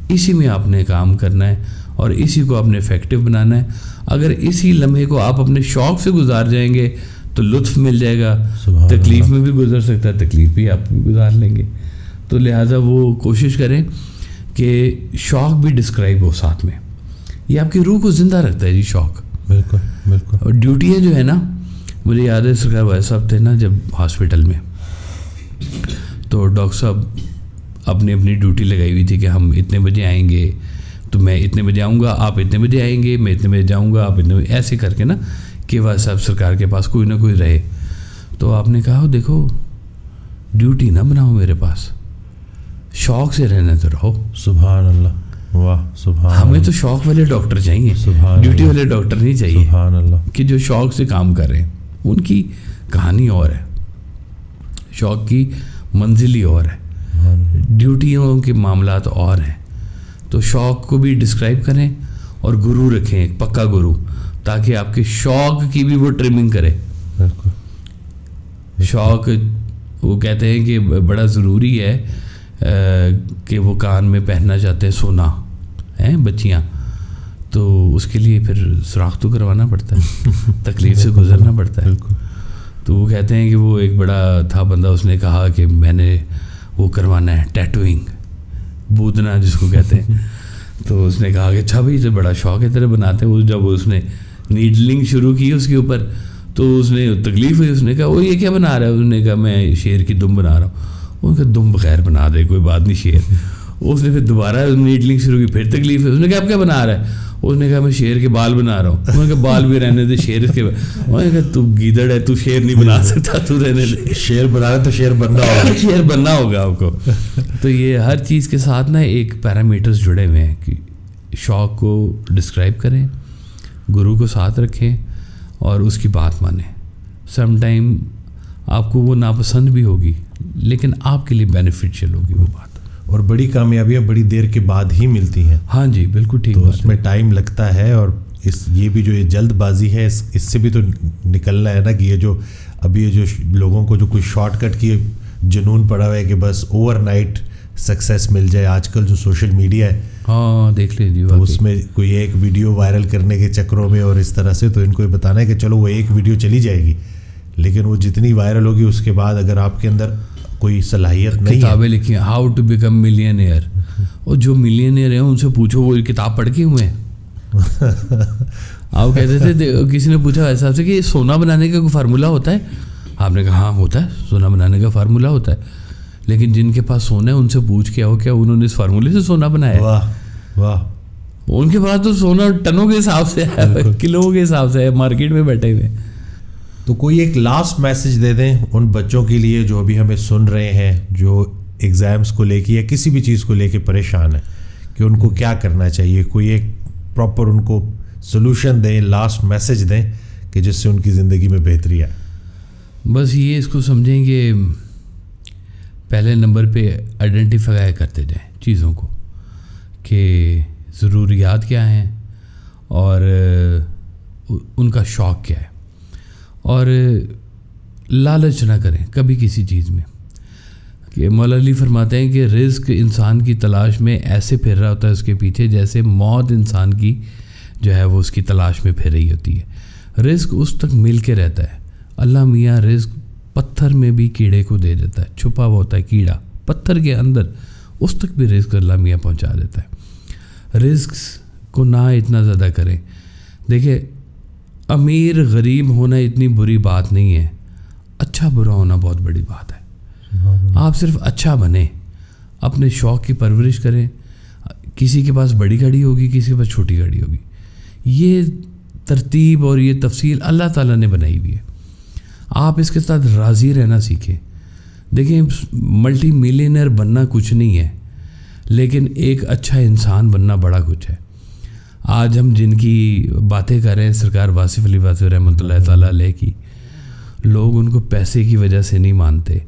اسی میں آپ نے کام کرنا ہے اور اسی کو آپ نے افیکٹو بنانا ہے. اگر اسی لمحے کو آپ اپنے شوق سے گزار جائیں گے تو لطف مل جائے گا. تکلیف میں بھی گزر سکتا ہے, تکلیف بھی آپ گزار لیں گے. تو لہٰذا وہ کوشش کریں کہ شوق بھی ڈسکرائب ہو ساتھ میں. یہ آپ کی روح کو زندہ رکھتا ہے جی شوق. بالکل بالکل. اور ڈیوٹیاں جو ہے نا, مجھے یاد ہے سرکار بھائی صاحب تھے نا جب ہاسپٹل میں, تو ڈاکٹر صاحب اپنی اپنی ڈیوٹی لگائی ہوئی تھی کہ ہم اتنے بجے آئیں گے تو میں اتنے بجے آؤں گا, آپ اتنے بجے آئیں گے, میں اتنے بجے جاؤں گا, آپ اتنے بجے, ایسے کر کے نا کہ وہ صاحب سرکار کے پاس کوئی نہ کوئی رہے. تو آپ نے کہا دیکھو ڈیوٹی نہ بناؤ میرے پاس, شوق سے رہنا تو رہو. سبحان اللہ. واہ سبحان. ہمیں تو شوق والے ڈاکٹر چاہیے, ڈیوٹی والے ڈاکٹر نہیں چاہیے. سبحان اللہ. کہ جو شوق سے کام کر رہے ہیں ان کی کہانی اور ہے, شوق کی منزل ہی اور ہے, ڈیوٹیوں کے معاملات اور ہیں. تو شوق کو بھی ڈسکرائب کریں اور گرو رکھیں, ایک پکا گرو, تاکہ آپ کے شوق کی بھی وہ ٹرمنگ کرے. شوق وہ کہتے ہیں کہ بڑا ضروری ہے کہ وہ کان میں پہننا چاہتے ہیں سونا ہیں بچیاں, تو اس کے لیے پھر سوراخ تو کروانا پڑتا ہے, تکلیف سے گزرنا پڑتا ہے. تو وہ کہتے ہیں کہ وہ ایک بڑا تھا بندہ, اس نے کہا کہ میں نے وہ کروانا ہے ٹیٹوئنگ, بودنا جس کو کہتے ہیں. تو اس نے کہا کہ اچھا بھائی تو بڑا شوق ہے تیرے بناتے ہیں. وہ جب اس نے نیڈلنگ شروع کی اس کے اوپر تو اس نے تکلیف ہوئی, اس نے کہا وہ یہ کیا بنا رہا ہے؟ اس نے کہا میں شیر کی دم بنا رہا ہوں. ان کا دم بغیر بنا دے کوئی بات نہیں, شیر. اس نے پھر دوبارہ نیڈلنگ شروع کی, پھر تکلیف ہے. اس نے کہا آپ کیا بنا رہا ہے؟ اس نے کہا میں شیر کے بال بنا رہا ہوں. انہوں نے کہا بال بھی رہنے دے, شیر کے. انہوں نے کہا تو گیدڑ ہے, تو شیر نہیں بنا سکتا, تو رہنے دے. شیر بنا رہا تو شیر بننا ہوگا. شیر بننا ہوگا آپ کو. تو یہ ہر چیز کے ساتھ نا ایک پیرامیٹرز جڑے ہوئے ہیں کہ شوق کو ڈسکرائب کریں, گرو کو ساتھ رکھیں اور اس کی بات مانیں. سم ٹائم آپ کو وہ ناپسند بھی ہوگی لیکن آپ کے لیے بینیفیشیل ہوگی وہ بات. اور بڑی کامیابیاں بڑی دیر کے بعد ہی ملتی ہیں. ہاں جی بالکل ٹھیک. تو اس میں ٹائم لگتا ہے, اور یہ بھی جو یہ جلد بازی ہے اس سے بھی تو نکلنا ہے نا, کہ یہ جو ابھی یہ جو لوگوں کو جو کوئی شارٹ کٹ کی جنون پڑا ہوا ہے کہ بس اوور نائٹ سکسیس مل جائے. آج کل جو سوشل میڈیا ہے, ہاں دیکھ لیجیے, تو اس میں کوئی ایک ویڈیو وائرل کرنے کے چکروں میں اور اس طرح سے, تو ان کو یہ بتانا ہے کہ چلو وہ ایک ویڈیو چلی جائے گی, لیکن وہ جتنی وائرل ہوگی اس کے بعد اگر آپ کے اندر کوئی صلاحیت نہیں ہے. کتابیں لکھی ہیں ہاؤ ٹو بیکم ملینئر, اور جو ملینئر ہیں ان سے پوچھو وہ کتاب پڑھ کے ہوئے ہیں. آپ کہتے تھے, کسی نے پوچھا ایسا سے کہ سونا بنانے کا کوئی فارمولہ ہوتا ہے؟ آپ نے کہا ہاں ہوتا ہے, سونا بنانے کا فارمولہ ہوتا ہے, لیکن جن کے پاس سونا ہے ان سے پوچھ کے آؤ کیا انہوں نے اس فارمولے سے سونا بنایا ہے؟ واہ واہ. ان کے پاس تو سونا ٹنوں کے حساب سے ہے, کلو کے حساب سے ہے, مارکیٹ میں بیٹھے ہوئے. تو کوئی ایک لاسٹ میسج دے دیں ان بچوں کے لیے جو ابھی ہمیں سن رہے ہیں, جو ایگزامس کو لے کے یا کسی بھی چیز کو لے کے پریشان ہے, کہ ان کو کیا کرنا چاہیے. کوئی ایک پراپر ان کو سلوشن دیں, لاسٹ میسج دیں کہ جس سے ان کی زندگی میں بہتری آئے. بس یہ اس کو سمجھیں کہ پہلے نمبر پہ آئیڈینٹیفائی کرتے جائیں چیزوں کو, کہ ضروریات کیا ہیں اور ان کا شوق کیا ہے, اور لالچ نہ کریں کبھی کسی چیز میں. کہ مولا علی فرماتے ہیں کہ رزق انسان کی تلاش میں ایسے پھر رہا ہوتا ہے اس کے پیچھے جیسے موت انسان کی جو ہے وہ اس کی تلاش میں پھر رہی ہوتی ہے. رزق اس تک مل کے رہتا ہے. اللہ میاں رزق پتھر میں بھی کیڑے کو دے دیتا ہے, چھپا ہوا ہوتا ہے کیڑا پتھر کے اندر, اس تک بھی رزق اللہ میاں پہنچا دیتا ہے. رزق کو نہ اتنا زیادہ کریں. دیکھیں امیر غریب ہونا اتنی بری بات نہیں ہے, اچھا برا ہونا بہت بڑی بات ہے. آپ صرف اچھا بنیں, اپنے شوق کی پرورش کریں. کسی کے پاس بڑی گاڑی ہوگی, کسی کے پاس چھوٹی گاڑی ہوگی. یہ ترتیب اور یہ تفصیل اللہ تعالیٰ نے بنائی ہوئی ہے. آپ اس کے ساتھ راضی رہنا سیکھیں. دیکھیں ملٹی ملینئر بننا کچھ نہیں ہے, لیکن ایک اچھا انسان بننا بڑا کچھ ہے. آج ہم جن کی باتیں کر رہے ہیں سرکار واصف علی واصف رحمۃ اللہ تعالیٰ علیہ کی, لوگ ان کو پیسے کی وجہ سے نہیں مانتے,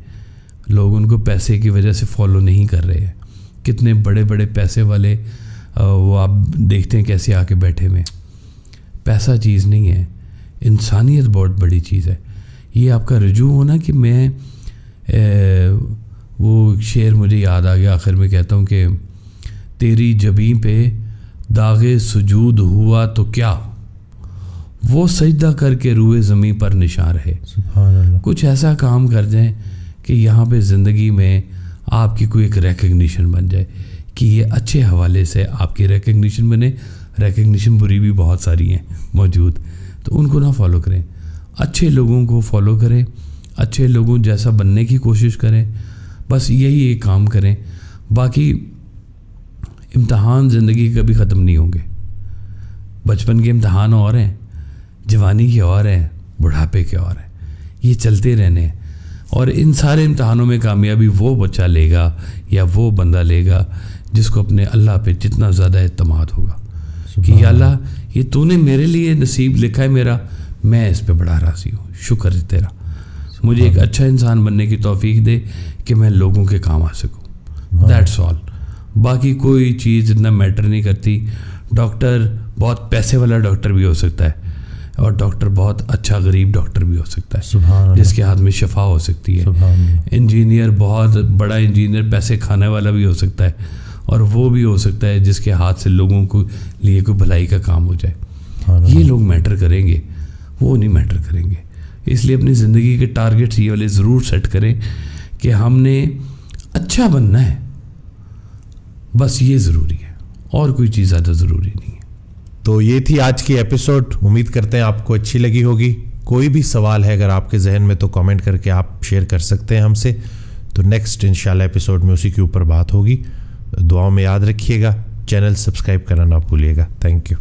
لوگ ان کو پیسے کی وجہ سے فالو نہیں کر رہے ہیں. کتنے بڑے بڑے پیسے والے وہ آپ دیکھتے ہیں کیسے آ کے بیٹھے ہوئے. پیسہ چیز نہیں ہے, انسانیت بہت بڑی چیز ہے. یہ آپ کا رجوع ہونا کہ میں وہ شعر مجھے یاد آ گیا, آخر میں کہتا ہوں کہ تیری جبیں پہ داغ سجود ہوا تو کیا, وہ سجدہ کر کے روئے زمین پر نشان رہے. سبحان اللہ. کچھ ایسا کام کر جائیں کہ یہاں پہ زندگی میں آپ کی کوئی ایک ریکگنیشن بن جائے, کہ یہ اچھے حوالے سے آپ کی ریکگنیشن بنے. ریکگنیشن بری بھی بہت ساری ہیں موجود, تو ان کو نہ فالو کریں. اچھے لوگوں کو فالو کریں, اچھے لوگوں جیسا بننے کی کوشش کریں. بس یہی ایک کام کریں. باقی امتحان زندگی کبھی ختم نہیں ہوں گے. بچپن کے امتحان اور ہیں, جوانی کے اور ہیں, بڑھاپے کے اور ہیں. یہ چلتے رہنے ہیں, اور ان سارے امتحانوں میں کامیابی وہ بچہ لے گا یا وہ بندہ لے گا جس کو اپنے اللہ پہ جتنا زیادہ اعتماد ہوگا کہ یا اللہ یہ تو نے میرے لیے نصیب لکھا ہے میرا, میں اس پہ بڑا راضی ہوں, شکر ہے تیرا. مجھے ایک اچھا انسان بننے کی توفیق دے کہ میں لوگوں کے کام آ سکوں. That's all. باقی کوئی چیز اتنا میٹر نہیں کرتی. ڈاکٹر بہت پیسے والا ڈاکٹر بھی ہو سکتا ہے, اور ڈاکٹر بہت اچھا غریب ڈاکٹر بھی ہو سکتا ہے جس کے ہاتھ میں شفا ہو سکتی ہے. انجینئر بہت بڑا انجینئر پیسے کھانے والا بھی ہو سکتا ہے, اور وہ بھی ہو سکتا ہے جس کے ہاتھ سے لوگوں کو لیے کوئی بھلائی کا کام ہو جائے. یہ لوگ میٹر کریں گے, وہ نہیں میٹر کریں گے. اس لیے اپنی زندگی کے ٹارگیٹس یہ والے ضرور سیٹ کریں کہ ہم نے اچھا بننا ہے, بس یہ ضروری ہے, اور کوئی چیز زیادہ ضروری نہیں ہے. تو یہ تھی آج کی ایپیسوڈ. امید کرتے ہیں آپ کو اچھی لگی ہوگی. کوئی بھی سوال ہے اگر آپ کے ذہن میں تو کامنٹ کر کے آپ شیئر کر سکتے ہیں ہم سے. تو نیکسٹ انشاءاللہ ایپیسوڈ میں اسی کے اوپر بات ہوگی. دعاؤں میں یاد رکھیے گا. چینل سبسکرائب کرنا نہ بھولیے گا. Thank you.